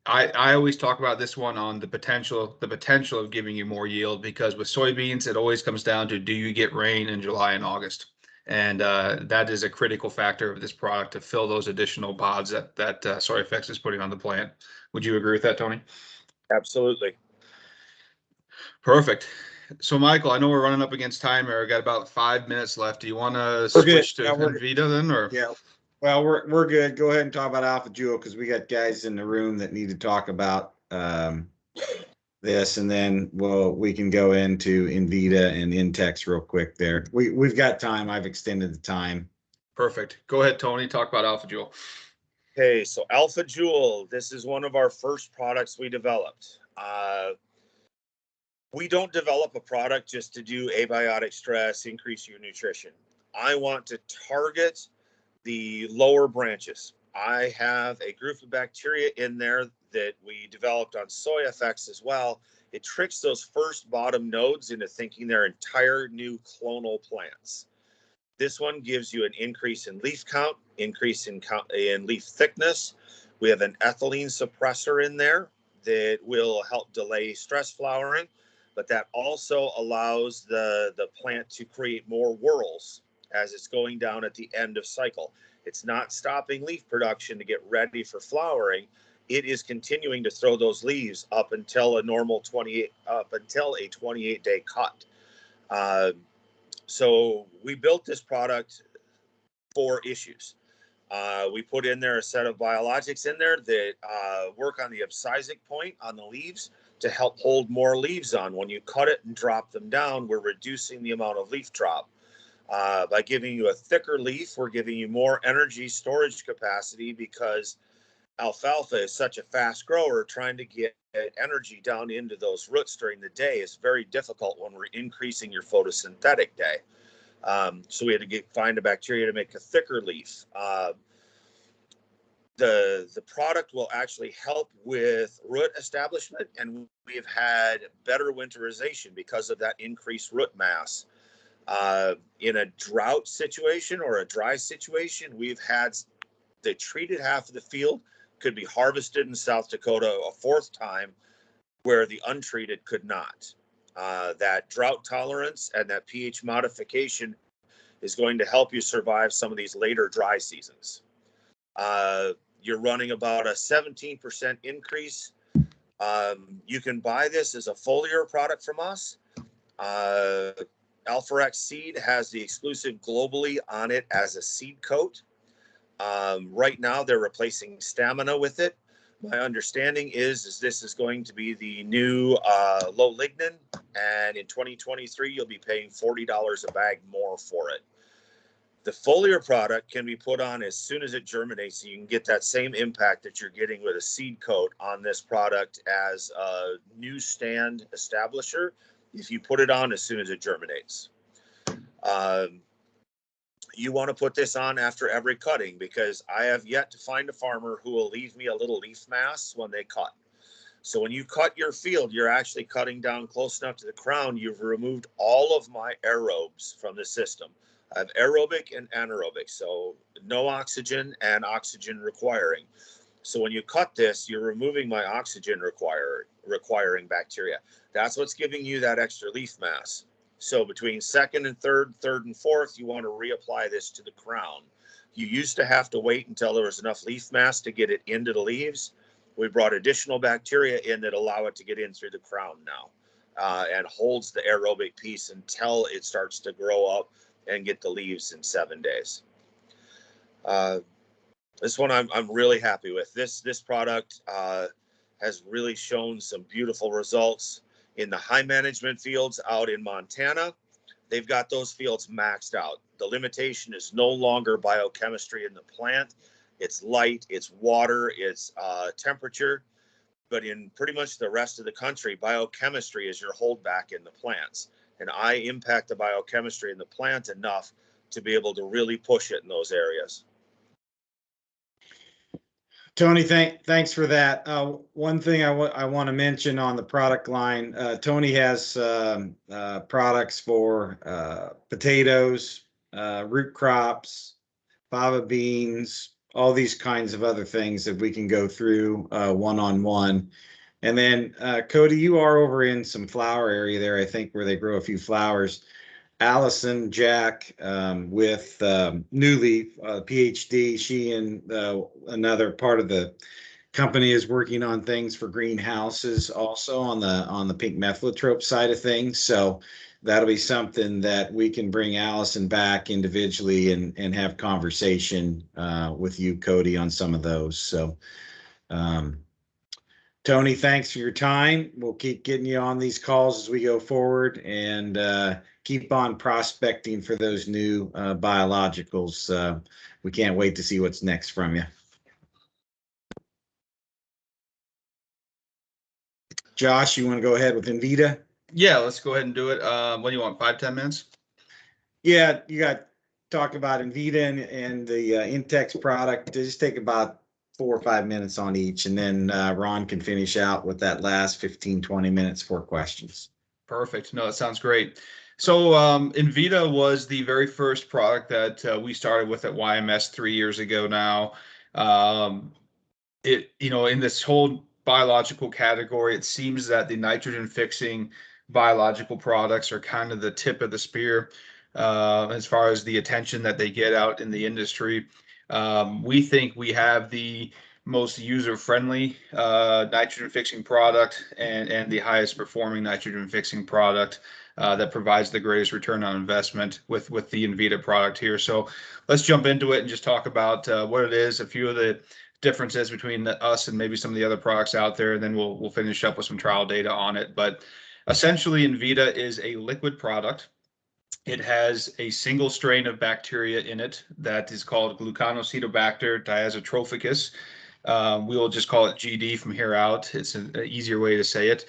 C: I always talk about this one on the potential of giving you more yield, because with soybeans, it always comes down to, do you get rain in July and August? And that is a critical factor of this product, to fill those additional pods that SoyFX is putting on the plant. Would you agree with that, Tony?
D: Absolutely.
C: Perfect. So, Michael, I know we're running up against time here. We got about 5 minutes left. Do you want to
A: We're good.
C: switch to
A: Yeah, we're-
C: Envita then, or?
A: Yeah. Well, we're good. Go ahead and talk about Alpha Jewel, because we got guys in the room that need to talk about this, and then we can go into Envita and Intex real quick there. We've got time. I've extended the time.
C: Perfect. Go ahead, Tony. Talk about Alpha Jewel.
D: Okay, so Alpha Jewel, this is one of our first products we developed. We don't develop a product just to do abiotic stress, increase your nutrition. I want to target the lower branches. I have a group of bacteria in there that we developed on SoyFX as well. It tricks those first bottom nodes into thinking they're entire new clonal plants. This one gives you an increase in leaf count, increase in leaf thickness. We have an ethylene suppressor in there that will help delay stress flowering, but that also allows the plant to create more whorls as it's going down at the end of cycle. It's not stopping leaf production to get ready for flowering. It is continuing to throw those leaves up until a 28-day cut. So we built this product for issues. We put in there a set of biologics in there that work on the abscisic point on the leaves to help hold more leaves on. When you cut it and drop them down, we're reducing the amount of leaf drop. By giving you a thicker leaf, we're giving you more energy storage capacity, because alfalfa is such a fast grower. Trying to get energy down into those roots during the day is very difficult when we're increasing your photosynthetic day. So we had to find a bacteria to make a thicker leaf. The product will actually help with root establishment, and we've had better winterization because of that increased root mass. In a drought situation or a dry situation, we've had the treated half of the field could be harvested in South Dakota a 4th time, where the untreated could not. That drought tolerance and that pH modification is going to help you survive some of these later dry seasons. You're running about a 17% increase. You can buy this as a foliar product from us. Alpharex Seed has the exclusive globally on it as a seed coat. Right now, they're replacing Stamina with it. My understanding is this is going to be the new low lignin, and in 2023, you'll be paying $40 a bag more for it. The foliar product can be put on as soon as it germinates, so you can get that same impact that you're getting with a seed coat on this product as a new stand establisher, if you put it on as soon as it germinates. You want to put this on after every cutting, because I have yet to find a farmer who will leave me a little leaf mass when they cut. So when you cut your field, you're actually cutting down close enough to the crown. You've removed all of my aerobes from the system. I have aerobic and anaerobic, so no oxygen and oxygen requiring. So when you cut this, you're removing my oxygen requiring bacteria. That's what's giving you that extra leaf mass. So between 2nd and 3rd, 3rd and 4th, you want to reapply this to the crown. You used to have to wait until there was enough leaf mass to get it into the leaves. We brought additional bacteria in that allow it to get in through the crown now, and holds the aerobic piece until it starts to grow up and get the leaves in 7 days. This one I'm really happy with. This product has really shown some beautiful results in the high management fields out in Montana. They've got those fields maxed out. The limitation is no longer biochemistry in the plant. It's light, it's water, it's temperature. But in pretty much the rest of the country, biochemistry is your holdback in the plants. And I impact the biochemistry in the plant enough to be able to really push it in those areas.
A: Tony, thanks for that. One thing I want to mention on the product line, Tony has products for potatoes, root crops, fava beans, all these kinds of other things that we can go through one-on-one. And then Cody, you are over in some flower area there, I think, where they grow a few flowers. Allison Jack with New Leaf, PhD, she and another part of the company is working on things for greenhouses also on the pink methylotrope side of things. So that'll be something that we can bring Allison back individually and have conversation with you, Cody, on some of those. So Tony, thanks for your time. We'll keep getting you on these calls as we go forward, and keep on prospecting for those new biologicals. We can't wait to see what's next from you. Josh, you want to go ahead with Envita?
C: Yeah, let's go ahead and do it. What do you want, 5-10 minutes?
A: Yeah, you got talk about Envita and the Intex product. Just take about 4 or 5 minutes on each, and then Ron can finish out with that last 15-20 minutes for questions.
C: Perfect. No, that sounds great. So Envita was the very first product that we started with at YMS 3 years ago now. In this whole biological category, it seems that the nitrogen fixing biological products are kind of the tip of the spear as far as the attention that they get out in the industry. We think we have the most user-friendly nitrogen fixing product and the highest performing nitrogen fixing product that provides the greatest return on investment with the Envita product here. So let's jump into it and just talk about what it is, a few of the differences between us and maybe some of the other products out there, and then we'll finish up with some trial data on it. But essentially, Envita is a liquid product. It has a single strain of bacteria in it that is called Gluconoacidobacter diazotrophicus. We will just call it GD from here out. It's an easier way to say it.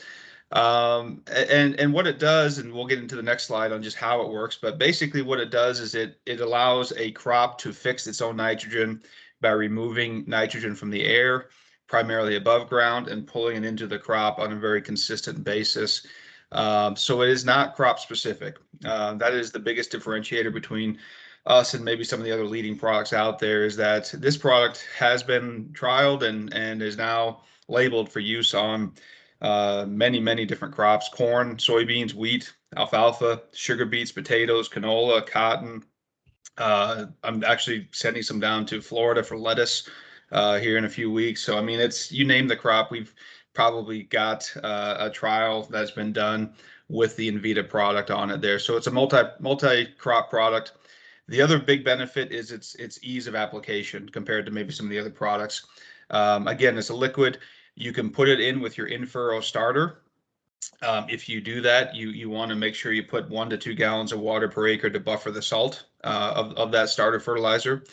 C: And what it does, and we'll get into the next slide on just how it works, but basically what it does is it allows a crop to fix its own nitrogen by removing nitrogen from the air, primarily above ground, and pulling it into the crop on a very consistent basis. So it is not crop specific. That is the biggest differentiator between us and maybe some of the other leading products out there, is that this product has been trialed and is now labeled for use on many different crops: corn, soybeans, wheat, alfalfa, sugar beets, potatoes, canola, cotton. I'm actually sending some down to Florida for lettuce here in a few weeks. So I mean, it's, you name the crop, we've probably got a trial that's been done with the Envita product on it there. So it's a multi-crop product. The other big benefit is its ease of application compared to maybe some of the other products. Again, it's a liquid. You can put it in with your in-furrow starter. If you do that, you want to make sure you put 1 to 2 gallons of water per acre to buffer the salt of that starter fertilizer.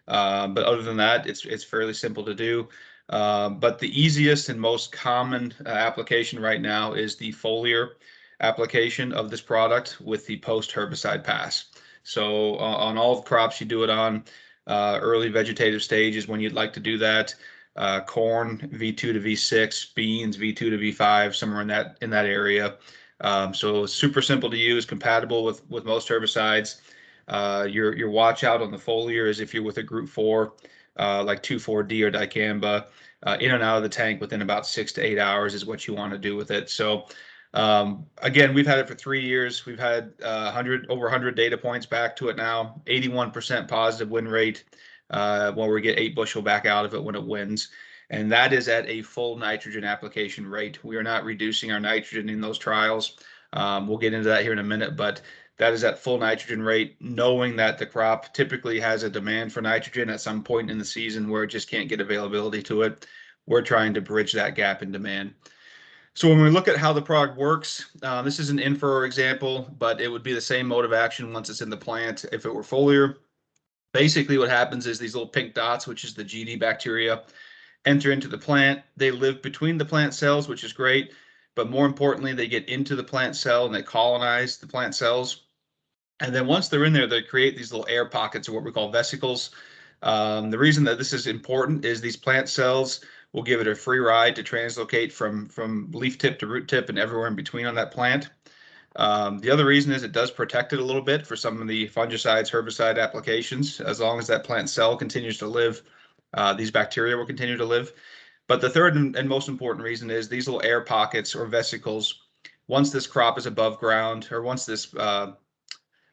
C: But other than that, it's fairly simple to do. But the easiest and most common application right now is the foliar application of this product with the post-herbicide pass. So on all the crops you do it on, early vegetative stages when you'd like to do that. Corn V2 to V6, beans V2 to V5, somewhere in that area. So super simple to use, compatible with most herbicides. Your watch out on the foliar is if you're with a group 4, like 2,4-D or dicamba, in and out of the tank within about 6 to 8 hours is what you want to do with it. So again, we've had it for 3 years. We've had over 100 data points back to it now, 81% positive win rate. Well, we get 8 bushel back out of it when it wins. And that is at a full nitrogen application rate. We are not reducing our nitrogen in those trials. We'll get into that here in a minute, but That is at full nitrogen rate, knowing that the crop typically has a demand for nitrogen at some point in the season where it just can't get availability to it. We're trying to bridge that gap in demand. So when we look at how the product works, this is an in-furrow example, but it would be the same mode of action once it's in the plant if it were foliar. Basically what happens is these little pink dots, which is the GD bacteria, enter into the plant. They live between the plant cells, which is great, but more importantly, they get into the plant cell and they colonize the plant cells. And then once they're in there, they create these little air pockets, or what we call vesicles. The reason that this is important is these plant cells will give it a free ride to translocate from leaf tip to root tip and everywhere in between on that plant. The other reason is it does protect it a little bit for some of the fungicides, herbicide applications. As long as that plant cell continues to live, these bacteria will continue to live. But the third and most important reason is these little air pockets or vesicles, once this crop is above ground, or once this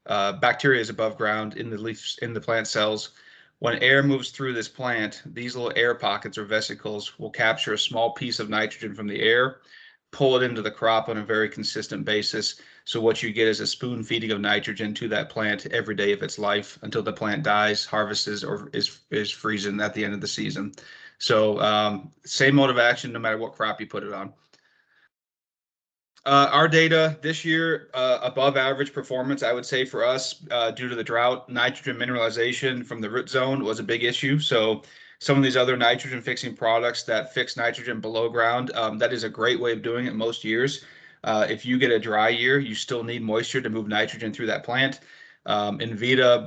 C: bacteria is above ground in the leaves, in the plant cells, when air moves through this plant, these little air pockets or vesicles will capture a small piece of nitrogen from the air, pull it into the crop on a very consistent basis. So what you get is a spoon feeding of nitrogen to that plant every day of its life until the plant dies, harvests, or is freezing at the end of the season. So same mode of action no matter what crop you put it on. Our data this year, above average performance, I would say for us, due to the drought. Nitrogen mineralization from the root zone was a big issue. So some of these other nitrogen fixing products that fix nitrogen below ground, that is a great way of doing it most years. If you get a dry year, you still need moisture to move nitrogen through that plant. Envita,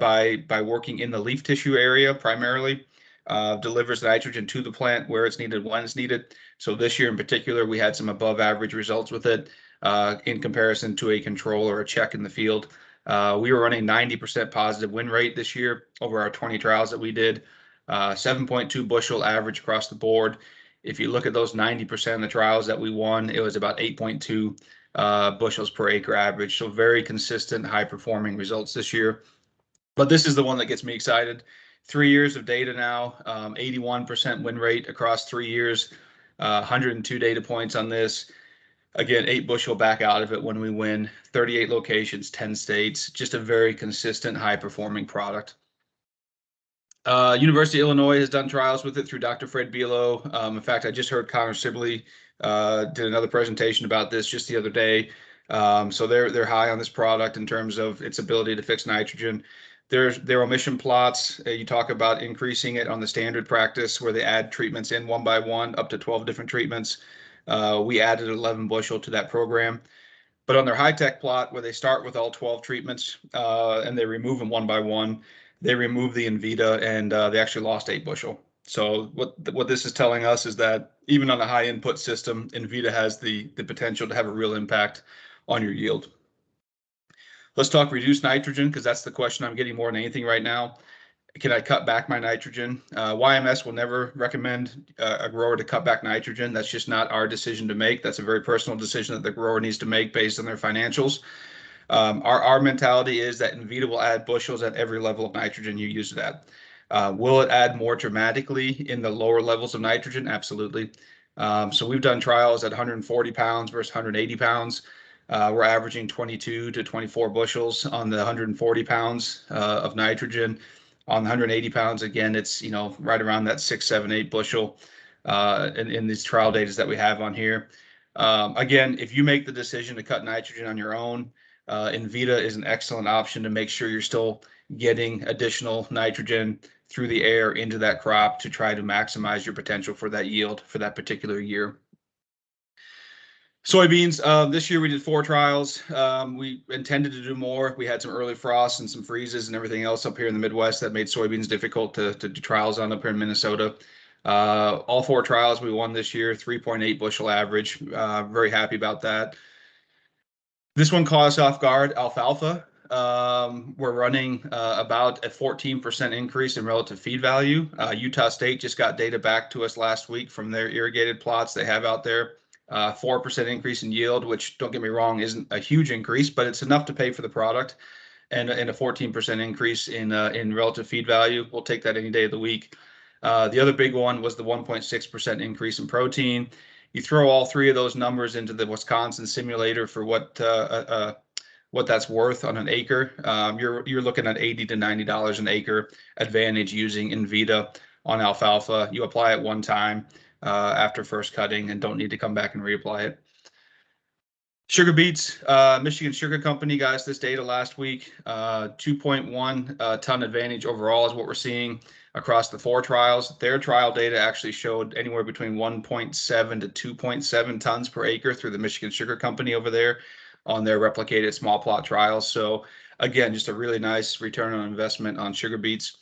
C: by working in the leaf tissue area primarily, delivers nitrogen to the plant where it's needed, when it's needed. So this year in particular, we had some above average results with it in comparison to a control or a check in the field. We were running 90% positive win rate this year over our 20 trials that we did, 7.2 bushel average across the board. If you look at those 90% of the trials that we won, it was about 8.2 bushels per acre average. So very consistent, high performing results this year. But this is the one that gets me excited. 3 years of data now, 81% win rate across 3 years, 102 data points on this. Again, 8 bushel back out of it when we win, 38 locations, 10 states, just a very consistent, high performing product. University of Illinois has done trials with it through Dr. Fred Bilo. In fact, I just heard Connor Sibley did another presentation about this just the other day. So they're high on this product in terms of its ability to fix nitrogen. Their omission plots, you talk about increasing it on the standard practice where they add treatments in one by one, up to 12 different treatments. We added 11 bushel to that program. But on their high-tech plot, where they start with all 12 treatments and they remove them one by one, they remove the Envita and they actually lost 8 bushel. So what this is telling us is that even on a high input system, Envita has the potential to have a real impact on your yield. Let's talk reduced nitrogen, because that's the question I'm getting more than anything right now. Can I cut back my nitrogen? YMS will never recommend a grower to cut back nitrogen. That's just not our decision to make. That's a very personal decision that the grower needs to make based on their financials. Our mentality is that Envita will add bushels at every level of nitrogen you use it at. Will it add more dramatically in the lower levels of nitrogen? Absolutely. So we've done trials at 140 pounds versus 180 pounds. We're averaging 22 to 24 bushels on the 140 pounds of nitrogen. On 180 pounds, again, it's right around that 6, 7, 8 bushel in these trial data that we have on here. Again, if you make the decision to cut nitrogen on your own, Envita is an excellent option to make sure you're still getting additional nitrogen through the air into that crop to try to maximize your potential for that yield for that particular year. Soybeans, this year we did 4 trials. We intended to do more. We had some early frosts and some freezes and everything else up here in the Midwest that made soybeans difficult to do trials on up here in Minnesota. All 4 trials we won this year, 3.8 bushel average. Very happy about that. This one caught us off guard. Alfalfa, we're running about a 14% increase in relative feed value. Utah State just got data back to us last week from their irrigated plots they have out there. 4% increase in yield, which, don't get me wrong, isn't a huge increase, but it's enough to pay for the product. And a 14% increase in relative feed value. We'll take that any day of the week. The other big one was the 1.6% increase in protein. You throw all 3 of those numbers into the Wisconsin simulator for what what that's worth on an acre, you're looking at $80 to $90 an acre advantage using Envita on alfalfa. You apply it one time after first cutting and don't need to come back and reapply it. Sugar beets, Michigan Sugar Company, guys, this data last week, 2.1 ton advantage overall is what we're seeing across the 4 trials. Their trial data actually showed anywhere between 1.7 to 2.7 tons per acre through the Michigan Sugar Company over there on their replicated small plot trials. So again, just a really nice return on investment on sugar beets.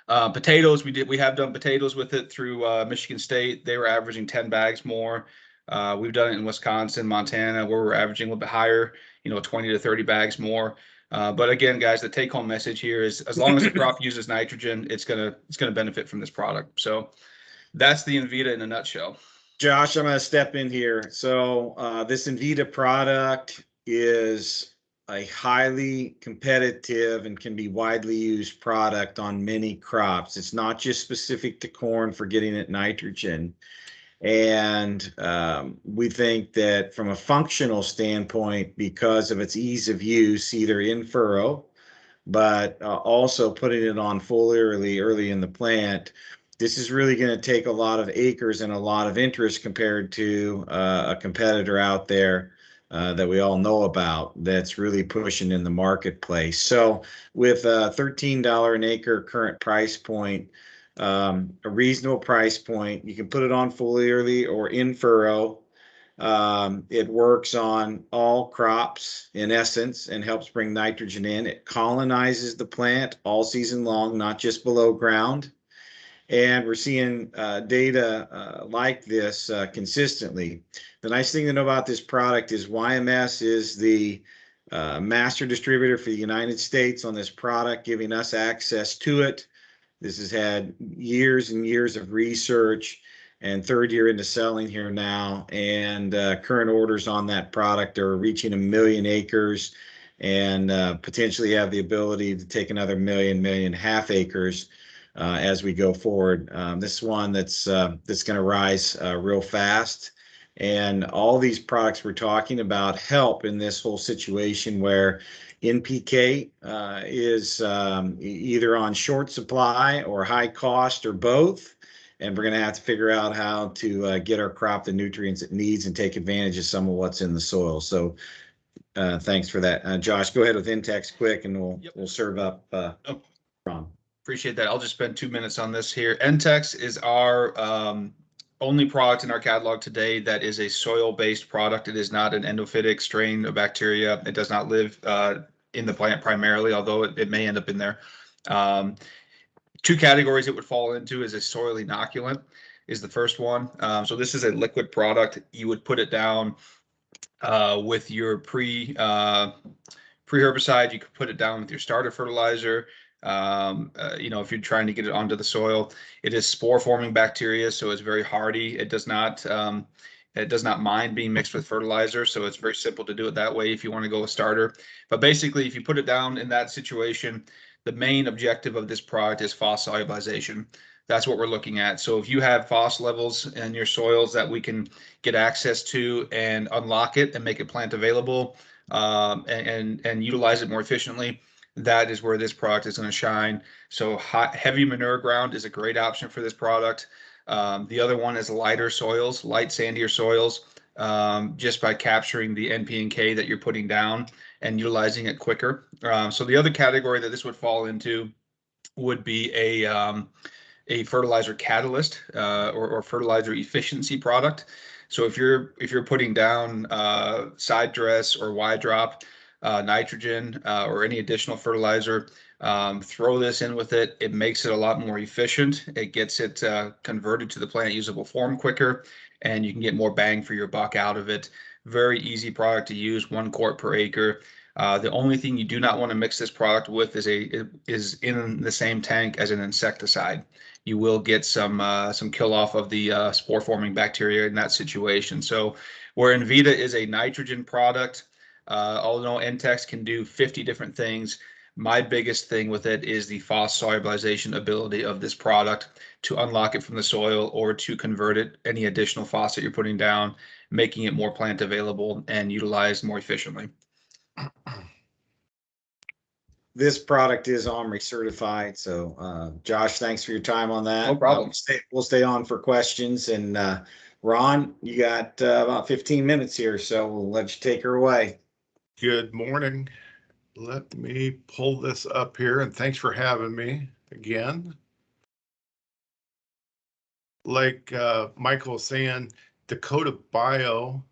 C: Potatoes, we have done potatoes with it through Michigan State. They were averaging 10 bags more. We've done it in Wisconsin, Montana, where we're averaging a little bit higher, 20 to 30 bags more. But again, guys, the take-home message here is as long as the crop uses nitrogen, it's gonna benefit from this product. So that's the Envita in a nutshell.
A: Josh, I'm going to step in here. So this Envita product is a highly competitive and can be widely used product on many crops. It's not just specific to corn for getting it nitrogen. And we think that from a functional standpoint, because of its ease of use, either in furrow, but also putting it on foliarly early in the plant, this is really going to take a lot of acres and a lot of interest compared to a competitor out there that we all know about that's really pushing in the marketplace. So with a $13 an acre current price point, a reasonable price point, you can put it on foliarly or in furrow. It works on all crops in essence and helps bring nitrogen in. It colonizes the plant all season long, not just below ground. And we're seeing data like this consistently. The nice thing to know about this product is YMS is the master distributor for the United States on this product, giving us access to it. This has had years and years of research and 3rd year into selling here now. And current orders on that product are reaching 1 million acres and potentially have the ability to take another 1.5 million acres as we go forward. This is one that's going to rise real fast. And all these products we're talking about help in this whole situation where NPK is either on short supply or high cost or both. And we're going to have to figure out how to get our crop the nutrients it needs and take advantage of some of what's in the soil. So thanks for that. Josh, go ahead with Intex quick and we'll serve up Ron.
C: Appreciate that. I'll just spend 2 minutes on this here. Entex is our only product in our catalog today that is a soil-based product. It is not an endophytic strain of bacteria. It does not live in the plant primarily, although it may end up in there. 2 categories it would fall into is a soil inoculant is the first one. So this is a liquid product. You would put it down with your pre-herbicide. You could put it down with your starter fertilizer. If you're trying to get it onto the soil, it is spore forming bacteria, so it's very hardy. It does not mind being mixed with fertilizer, so it's very simple to do it that way if you want to go with starter. But basically, if you put it down in that situation, the main objective of this product is phos solubilization. That's what we're looking at. So if you have phos levels in your soils that we can get access to and unlock it and make it plant available and utilize it more efficiently, that is where this product is going to shine. So heavy manure ground is a great option for this product. The other one is lighter soils, light sandier soils, just by capturing the NP and K that you're putting down and utilizing it quicker. So the other category that this would fall into would be a fertilizer catalyst or fertilizer efficiency product. So if you're putting down side dress or Y drop nitrogen or any additional fertilizer, throw this in with it. It makes it a lot more efficient. It gets it converted to the plant usable form quicker, and you can get more bang for your buck out of it. Very easy product to use, 1 quart per acre. The only thing you do not want to mix this product with is in the same tank as an insecticide. You will get some kill off of the spore forming bacteria in that situation. So where Envita is a nitrogen product, although Entex can do 50 different things, my biggest thing with it is the phos solubilization ability of this product to unlock it from the soil or to convert it, any additional phos that you're putting down, making it more plant available and utilized more efficiently.
A: This product is OMRI certified, so Josh, thanks for your time on that.
C: No problem.
A: We'll stay on for questions, and Ron, you got about 15 minutes here, so we'll let you take her away.
E: Good morning. Let me pull this up here, and thanks for having me again. Like Michael was saying, Dakota Bio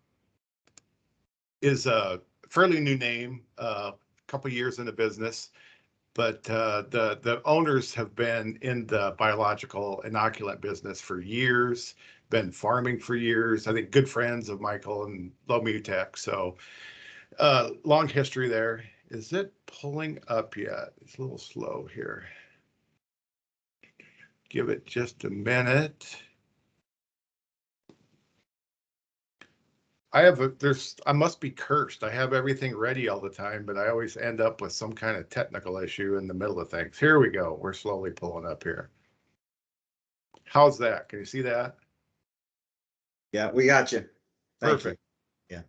E: is a fairly new name, a couple years in the business, but the owners have been in the biological inoculant business for years, been farming for years. I think good friends of Michael and Lomutech. So long history there. Is it pulling up yet? It's a little slow here. Give it just a minute. I must be cursed. I have everything ready all the time, but I always end up with some kind of technical issue in the middle of things. Here we go. We're slowly pulling up here. How's that? Can you see that?
A: Yeah, we got you. Thank
E: Perfect.
A: you. Yeah.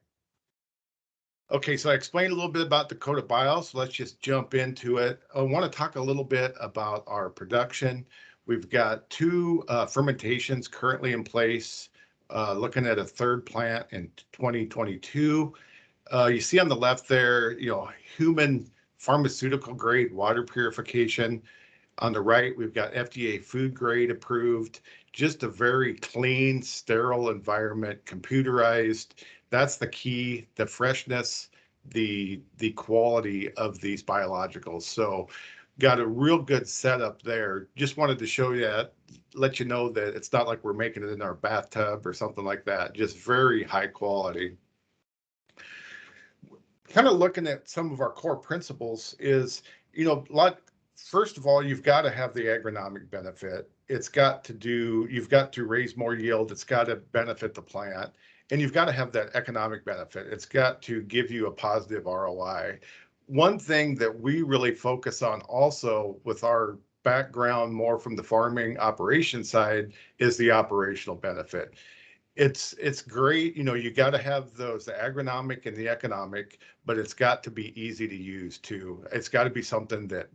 E: Okay, so I explained a little bit about Dakota Bio, so let's just jump into it. I want to talk a little bit about our production. We've got 2 fermentations currently in place, looking at a 3rd plant in 2022. You see on the left there, human pharmaceutical grade water purification. On the right, we've got FDA food grade approved, just a very clean, sterile environment, computerized. That's the key, the freshness, the quality of these biologicals. So got a real good setup there. Just wanted to show you that, let you know that it's not like we're making it in our bathtub or something like that, just very high quality. Kind of looking at some of our core principles is, first of all, you've got to have the agronomic benefit. You've got to raise more yield. It's got to benefit the plant. And you've got to have that economic benefit. It's got to give you a positive ROI. One thing that we really focus on also with our background more from the farming operation side is the operational benefit. It's great, you got to have those, the agronomic and the economic, but it's got to be easy to use too. It's got to be something that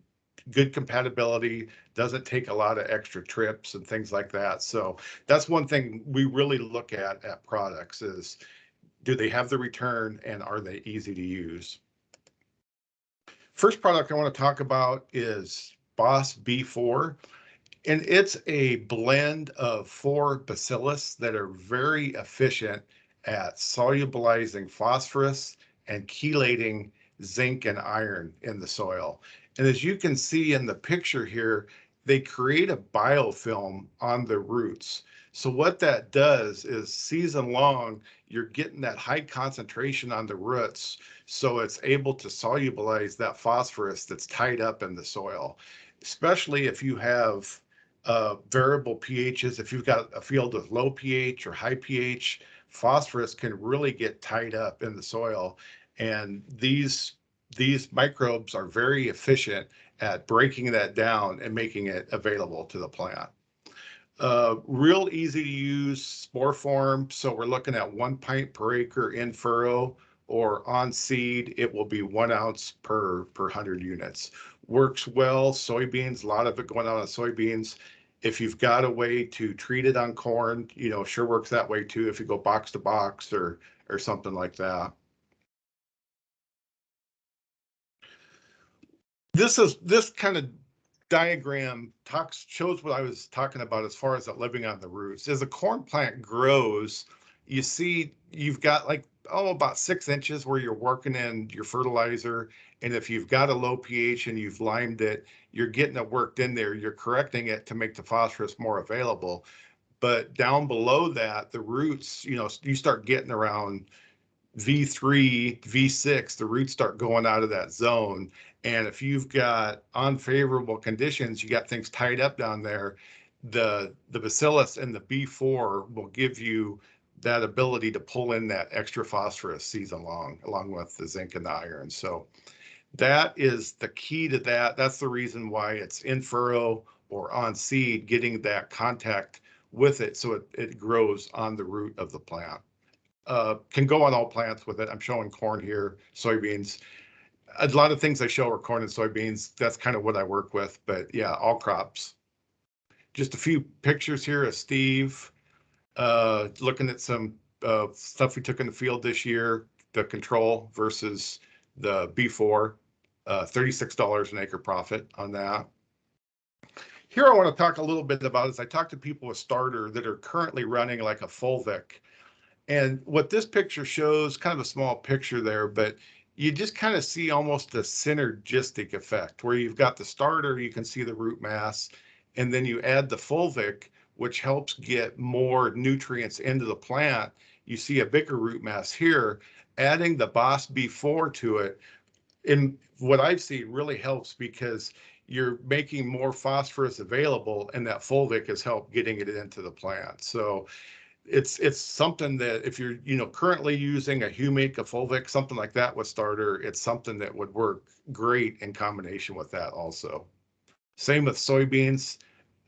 E: good compatibility, doesn't take a lot of extra trips and things like that. So that's one thing we really look at products is, do they have the return and are they easy to use? First product I want to talk about is Boss B4. And it's a blend of 4 bacillus that are very efficient at solubilizing phosphorus and chelating zinc and iron in the soil. And as you can see in the picture here, they create a biofilm on the roots. So what that does is season long, you're getting that high concentration on the roots. So it's able to solubilize that phosphorus that's tied up in the soil, especially if you have variable pHs. If you've got a field with low pH or high pH, phosphorus can really get tied up in the soil. And these microbes are very efficient at breaking that down and making it available to the plant. Real easy to use spore form. So we're looking at 1 pint per acre in furrow, or on seed, it will be 1 ounce per 100 units. Works well. Soybeans, a lot of it going on soybeans. If you've got a way to treat it on corn, sure works that way too. If you go box to box or something like that. This kind of diagram shows what I was talking about as far as that living on the roots. As a corn plant grows, you see you've got about 6 inches where you're working in your fertilizer. And if you've got a low pH and you've limed it, you're getting it worked in there. You're correcting it to make the phosphorus more available. But down below that, the roots, you start getting around V3, V6, the roots start going out of that zone. And if you've got unfavorable conditions, you got things tied up down there, the bacillus and the B4 will give you that ability to pull in that extra phosphorus season long, along with the zinc and the iron. So that is the key to that. That's the reason why it's in furrow or on seed, getting that contact with it so it grows on the root of the plant. Can go on all plants with it. I'm showing corn here, soybeans. a lot of things I show are corn and soybeans. That's kind of what I work with, but yeah, all crops. Just a few pictures here of Steve, looking at some stuff we took in the field this year, the control versus the B4, $36 an acre profit on that. Here I want to talk a little bit about is I talk to people with starter that are currently running like a Fulvic. And what this picture shows, kind of a small picture there, but you just kind of see almost a synergistic effect where you've got the starter, you can see the root mass, and then you add the Fulvic, which helps get more nutrients into the plant. You see a bigger root mass here. Adding the Boss B4 to it, in what I've seen, really helps because you're making more phosphorus available, and that Fulvic has helped getting it into the plant. So it's something that if you're currently using a humic, a Fulvic, something like that with starter, it's something that would work great in combination with that also. Same with soybeans.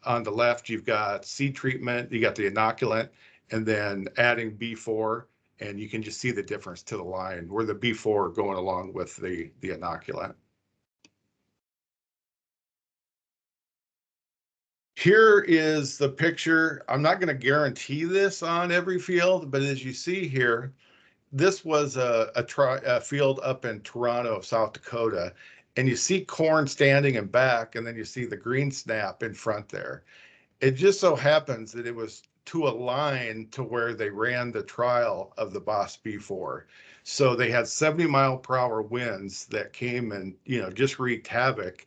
E: On the left, you've got seed treatment, you got the inoculant, and then adding B4, and you can just see the difference to the line where the B4 going along with the inoculant. Here is the picture. I'm not going to guarantee this on every field, but as you see here, this was a field up in Toronto, South Dakota, and you see corn standing in back, and then you see the green snap in front there. It just so happens that it was to a line to where they ran the trial of the Boss B4. So they had 70-mile-per-hour winds that came and just wreaked havoc,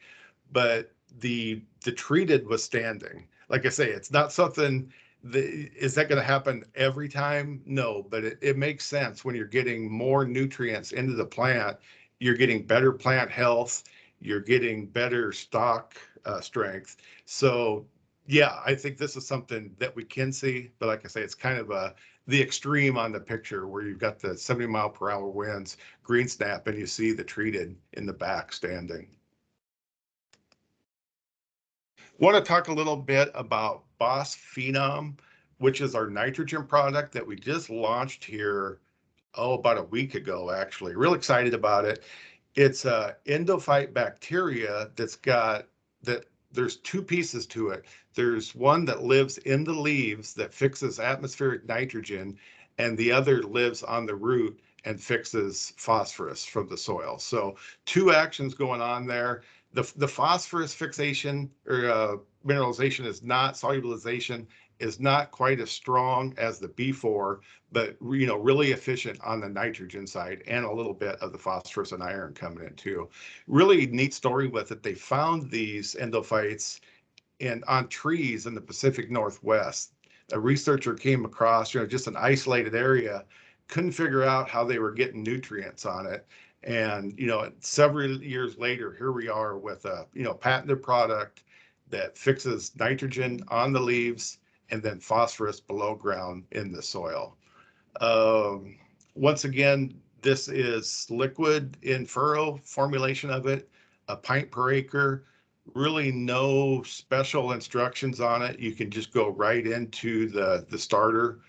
E: but the treated was standing. Like I say, it's not something is that going to happen every time? No, but it makes sense when you're getting more nutrients into the plant. You're getting better plant health. You're getting better stalk strength. So yeah, I think this is something that we can see, but like I say, it's kind of the extreme on the picture where you've got the 70-mile-per-hour winds, green snap, and you see the treated in the back standing. Want to talk a little bit about Boss Phenom, which is our nitrogen product that we just launched here, about a week ago, actually. Real excited about it. It's a endophyte bacteria there's two pieces to it. There's one that lives in the leaves that fixes atmospheric nitrogen, and the other lives on the root and fixes phosphorus from the soil. So two actions going on there. The phosphorus fixation or mineralization is not, solubilization is not quite as strong as the B4, but really efficient on the nitrogen side, and a little bit of the phosphorus and iron coming in too. Really neat story with it. They found these endophytes on trees in the Pacific Northwest. A researcher came across just an isolated area, couldn't figure out how they were getting nutrients on it. And several years later, here we are with a patented product that fixes nitrogen on the leaves and then phosphorus below ground in the soil. Once again, this is liquid in furrow formulation of it, a pint per acre. Really no special instructions on it. You can just go right into the starter.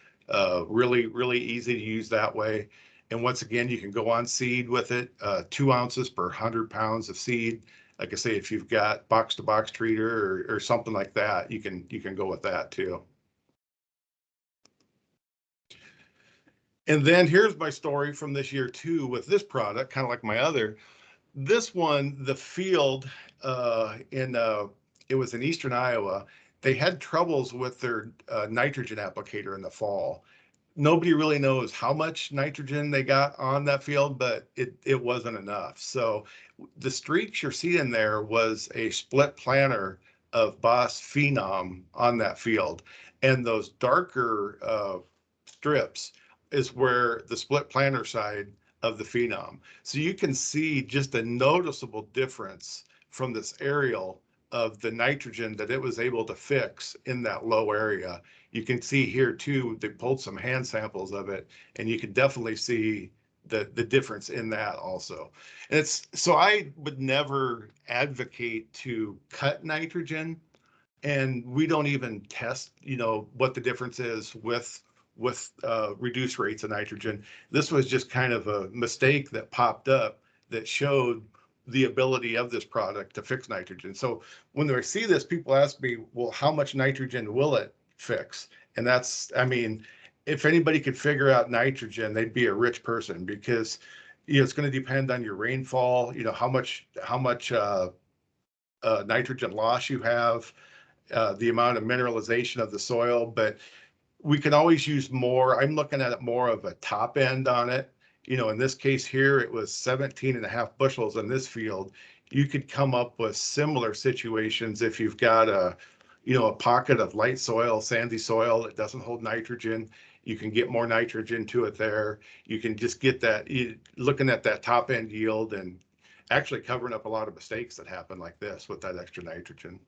E: Really easy to use that way. And once again, you can go on seed with it, 2 ounces per 100 pounds of seed. Like I say, if you've got box-to-box treater or something like that, you can go with that too. And then here's my story from this year too with this product, kind of like my other. This one, the field it was in eastern Iowa. They had troubles with their nitrogen applicator in the fall. Nobody really knows how much nitrogen they got on that field, but it wasn't enough. So the streaks you're seeing there was a split planter of Boss Phenom on that field. And those darker strips is where the split planter side of the Phenom. So you can see just a noticeable difference from this aerial of the nitrogen that it was able to fix in that low area. You can see here too, they pulled some hand samples of it, and you can definitely see the difference in that also. And so I would never advocate to cut nitrogen, and we don't even test, what the difference is with reduced rates of nitrogen. This was just kind of a mistake that popped up that showed the ability of this product to fix nitrogen. So when they see this, people ask me, well, how much nitrogen will it fix? And that's, I mean, if anybody could figure out nitrogen, they'd be a rich person, because it's going to depend on your rainfall, how much nitrogen loss you have, the amount of mineralization of the soil. But we can always use more. I'm looking at it more of a top end on it. In this case here, it was 17.5 bushels in this field. You could come up with similar situations if you've got a pocket of light soil, sandy soil that doesn't hold nitrogen. You can get more nitrogen to it there. You can just get that, looking at that top end yield, and actually covering up a lot of mistakes that happen like this with that extra nitrogen.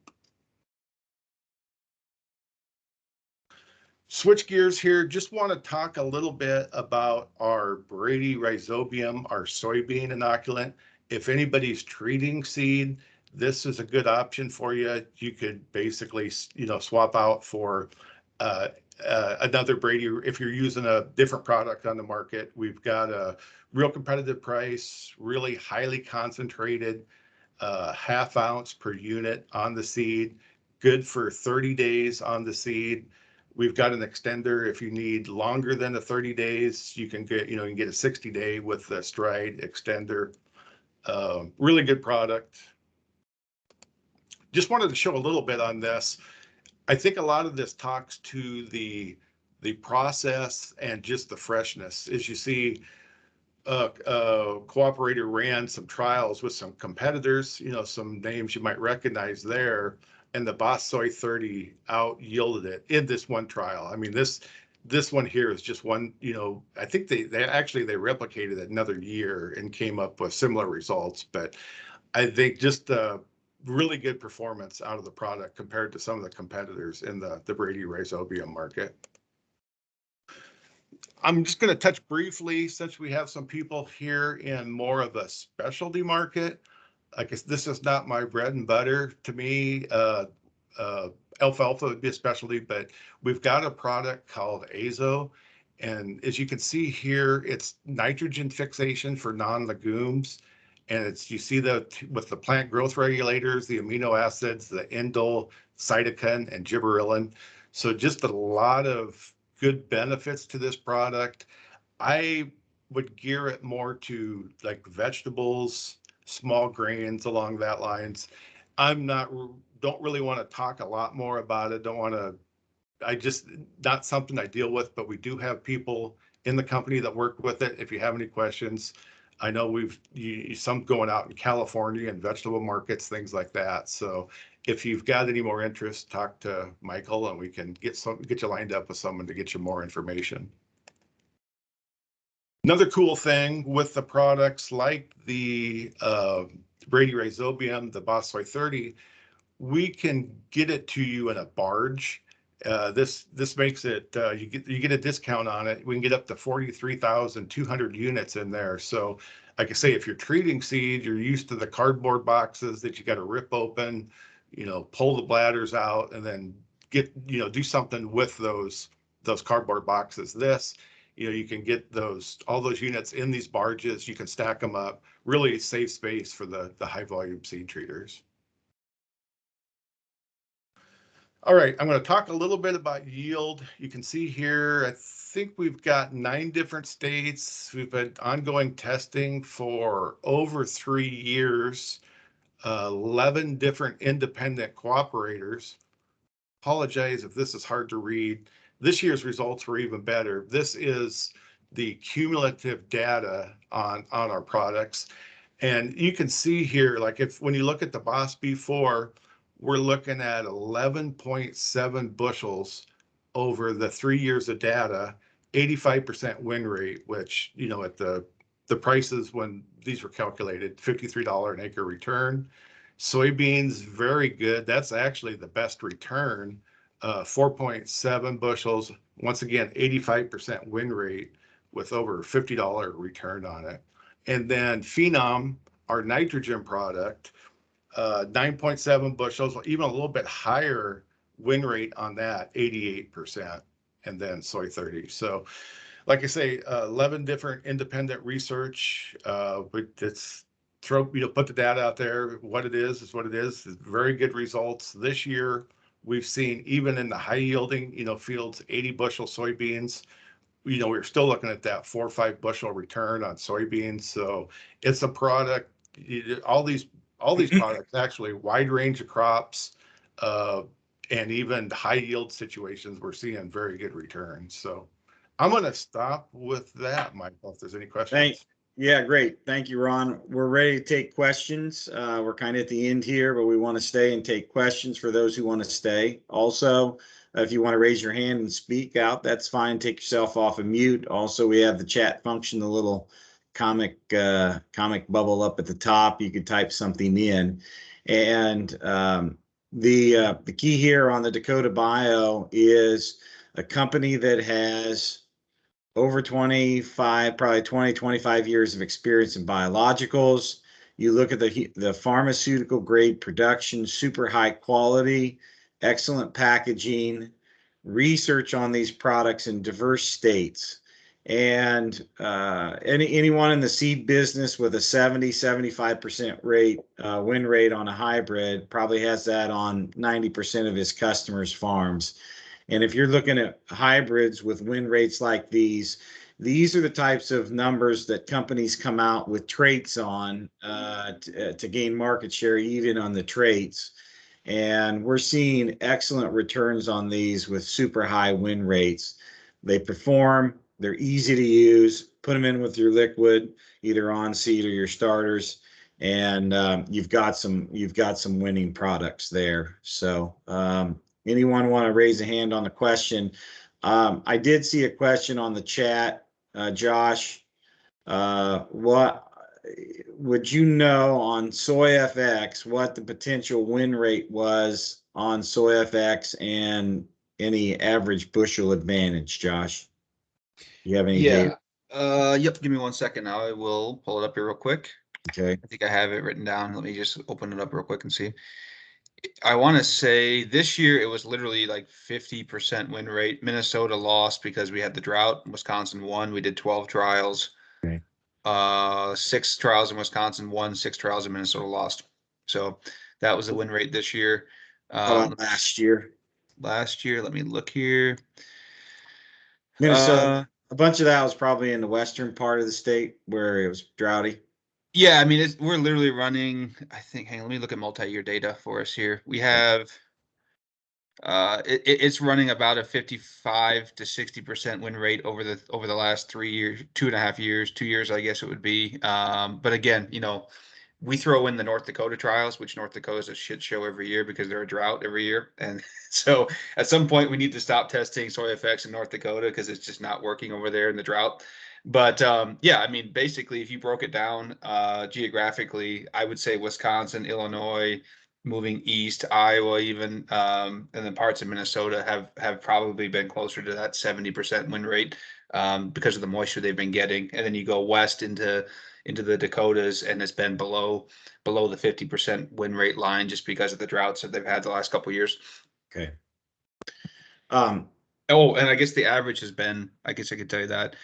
E: Switch gears here. Just want to talk a little bit about our Brady Rhizobium, our soybean inoculant. If anybody's treating seed, this is a good option for you. You could basically, swap out for another Brady. If you're using a different product on the market, we've got a real competitive price, really highly concentrated, ½ ounce per unit on the seed, good for 30 days on the seed. We've got an extender. If you need longer than the 30 days, you can get, you can get a 60-day with the Stride extender. Really good product. Just wanted to show a little bit on this. I think a lot of this talks to the process and just the freshness. As you see, Cooperator ran some trials with some competitors, some names you might recognize there, and the Boss Soy 30 out yielded it in this one trial. I mean, this one here is just one, I think they replicated it another year and came up with similar results. But I think just really good performance out of the product compared to some of the competitors in the Brady Rhizobium market. I'm just going to touch briefly, since we have some people here in more of a specialty market. I guess this is not my bread and butter. To me, alfalfa would be a specialty, but we've got a product called Azo. And as you can see here, it's nitrogen fixation for non-legumes. And you see with the plant growth regulators, the amino acids, the indole, cytokine, and gibberellin. So just a lot of good benefits to this product. I would gear it more to like vegetables, small grains, along that lines. Don't really want to talk a lot more about it. Not something I deal with, but we do have people in the company that work with it. If you have any questions, I know some going out in California and vegetable markets, things like that. So if you've got any more interest, talk to Michael and we can get you lined up with someone to get you more information. Another cool thing with the products like the Brady Rhizobium, the Boss Soy 30, we can get it to you in a barge. This makes it, you get a discount on it. We can get up to 43,200 units in there. So like I say, if you're treating seed, you're used to the cardboard boxes that you got to rip open, pull the bladders out and then do something with those cardboard boxes. You can get all those units in these barges. You can stack them up, really save space for the high volume seed treaters. All right, I'm going to talk a little bit about yield. You can see here, I think we've got 9 different states. We've had ongoing testing for over 3 years, 11 different independent cooperators. Apologize if this is hard to read. This year's results were even better. This is the cumulative data on our products. And you can see here, like when you look at the Boss B4, we're looking at 11.7 bushels over the 3 years of data, 85% win rate, which, at the prices when these were calculated, $53 an acre return. Soybeans, very good. That's actually the best return, 4.7 bushels. Once again, 85% win rate with over $50 return on it. And then Phenom, our nitrogen product, 9.7 bushels, even a little bit higher win rate on that, 88%, and then Soy 30. So like I say, 11 different independent research. It's put the data out there. What it is what it is. It's very good results. This year, we've seen even in the high yielding, fields, 80 bushel soybeans, we're still looking at that 4 or 5 bushel return on soybeans. So it's a product, all these products, actually wide range of crops, and even high yield situations, we're seeing very good returns. So I'm going to stop with that, Michael, if there's any questions.
A: Yeah, great. Thank you, Ron. We're ready to take questions. We're kind of at the end here, but we want to stay and take questions for those who want to stay. Also, if you want to raise your hand and speak out, that's fine. Take yourself off of mute. Also, we have the chat function, the little comic bubble up at the top. You could type something in. And the key here on the Dakota Bio is a company that has over 25 years of experience in biologicals. You look at the pharmaceutical grade production, super high quality, excellent packaging, research on these products in diverse states. And anyone in the seed business with a 70-75% win rate on a hybrid probably has that on 90% of his customers' farms. And if you're looking at hybrids with win rates like these are the types of numbers that companies come out with traits on to gain market share, even on the traits. And we're seeing excellent returns on these with super high win rates. They perform, they're easy to use, put them in with your liquid, either on seed or your starters, and you've got some winning products there. So anyone want to raise a hand on the question? I did see a question on the chat, Josh. What would you know on SoyFX what the potential win rate was on SoyFX and any average bushel advantage, Josh? You have any data?
C: Yep. Give me 1 second. I will pull it up here real quick.
A: Okay.
C: I think I have it written down. Let me just open it up real quick and see. I want to say this year it was literally like 50% win rate. Minnesota lost because we had the drought. Wisconsin won. We did 12 trials.
A: Okay.
C: 6 trials in Wisconsin won. 6 trials in Minnesota lost. So that was the win rate this year.
A: How about last year?
C: Last year, let me look here.
A: Minnesota, a bunch of that was probably in the western part of the state where it was droughty.
C: Yeah, I mean, we're literally running, I think, hang on, let me look at multi-year data for us here. We have, it's running about a 55 to 60% win rate over the last 3 years, 2.5 years, 2 years, I guess it would be. But again, we throw in the North Dakota trials, which North Dakota is a shit show every year because they're a drought every year. And so at some point we need to stop testing SoyFX in North Dakota because it's just not working over there in the drought. But yeah, I mean, basically, if you broke it down geographically, I would say Wisconsin, Illinois, moving east, Iowa, even, and then parts of Minnesota have probably been closer to that 70% win rate because of the moisture they've been getting. And then you go west into the Dakotas, and it's been below the 50% win rate line just because of the droughts that they've had the last couple of years.
A: Okay.
C: And I guess the average has been, I guess I could tell you that.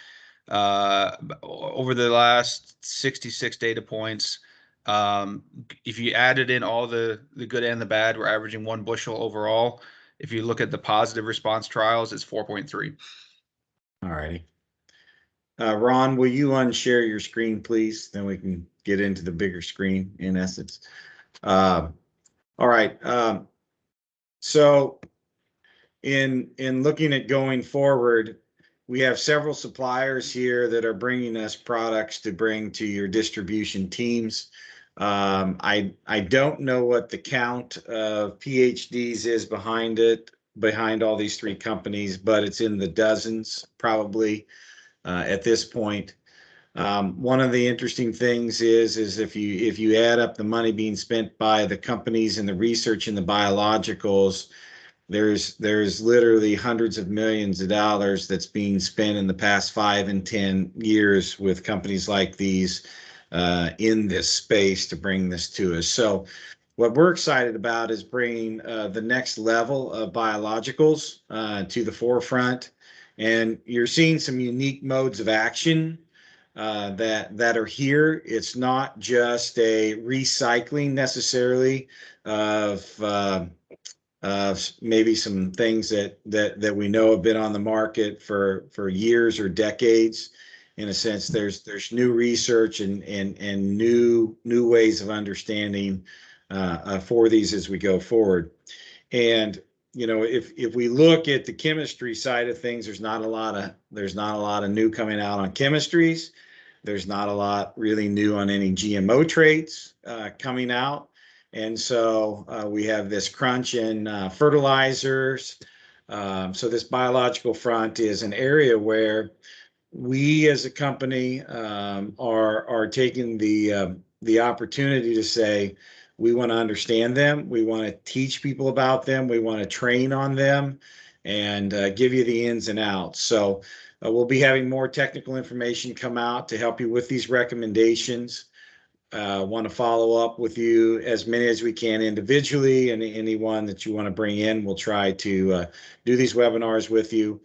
C: Over the last 66 data points, if you added in all the good and the bad, we're averaging 1 bushel overall. If you look at the positive response trials, it's 4.3.
A: All righty. Ron, will you unshare your screen, please? Then we can get into the bigger screen in essence. All right. So in looking at going forward, we have several suppliers here that are bringing us products to bring to your distribution teams. I don't know what the count of PhDs is behind all these 3 companies, but it's in the dozens probably at this point. One of the interesting things is if you add up the money being spent by the companies and the research in the biologicals, there's literally hundreds of millions of dollars that's being spent in the past 5 and 10 years with companies like these in this space to bring this to us. So what we're excited about is bringing the next level of biologicals to the forefront. And you're seeing some unique modes of action that are here. It's not just a recycling necessarily of maybe some things that we know have been on the market for years or decades. In a sense, there's new research and new ways of understanding for these as we go forward. And if we look at the chemistry side of things, there's not a lot of new coming out on chemistries. There's not a lot really new on any GMO traits coming out. And so we have this crunch in fertilizers. So this biological front is an area where we as a company are taking the opportunity to say, we want to understand them. We want to teach people about them. We want to train on them and give you the ins and outs. So we'll be having more technical information come out to help you with these recommendations. Want to follow up with you as many as we can individually, and anyone that you want to bring in, we'll try to do these webinars with you.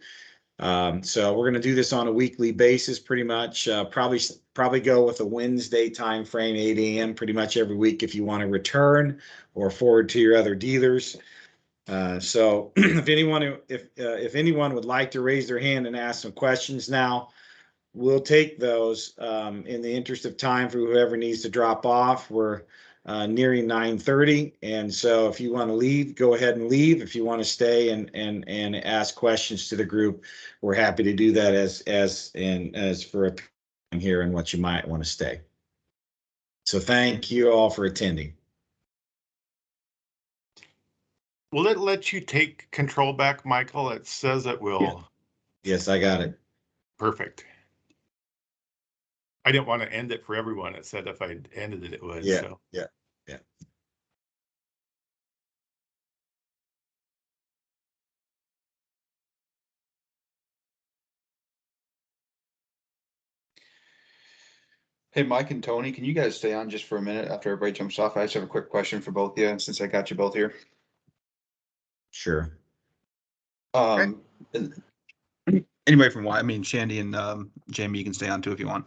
A: So we're going to do this on a weekly basis, pretty much. Probably go with a Wednesday time frame, 8 a.m. pretty much every week if you want to return or forward to your other dealers. So if anyone would like to raise their hand and ask some questions now, we'll take those in the interest of time for whoever needs to drop off. We're nearing 9:30, and so if you want to leave, go ahead and leave. If you want to stay and ask questions to the group, we're happy to do that as for a time here and what you might want to stay. So thank you all for attending.
E: Will it let you take control back, Michael? It says it will.
A: Yeah. Yes, I got it.
E: Perfect. I didn't want to end it for everyone. It said if I ended it, it would.
A: Yeah,
E: So.
A: yeah.
C: Hey, Mike and Tony, can you guys stay on just for a minute after everybody jumps off? I just have a quick question for both of you, since I got you both here.
A: Sure.
C: Anybody from Shandy and Jamie, you can stay on too if you want.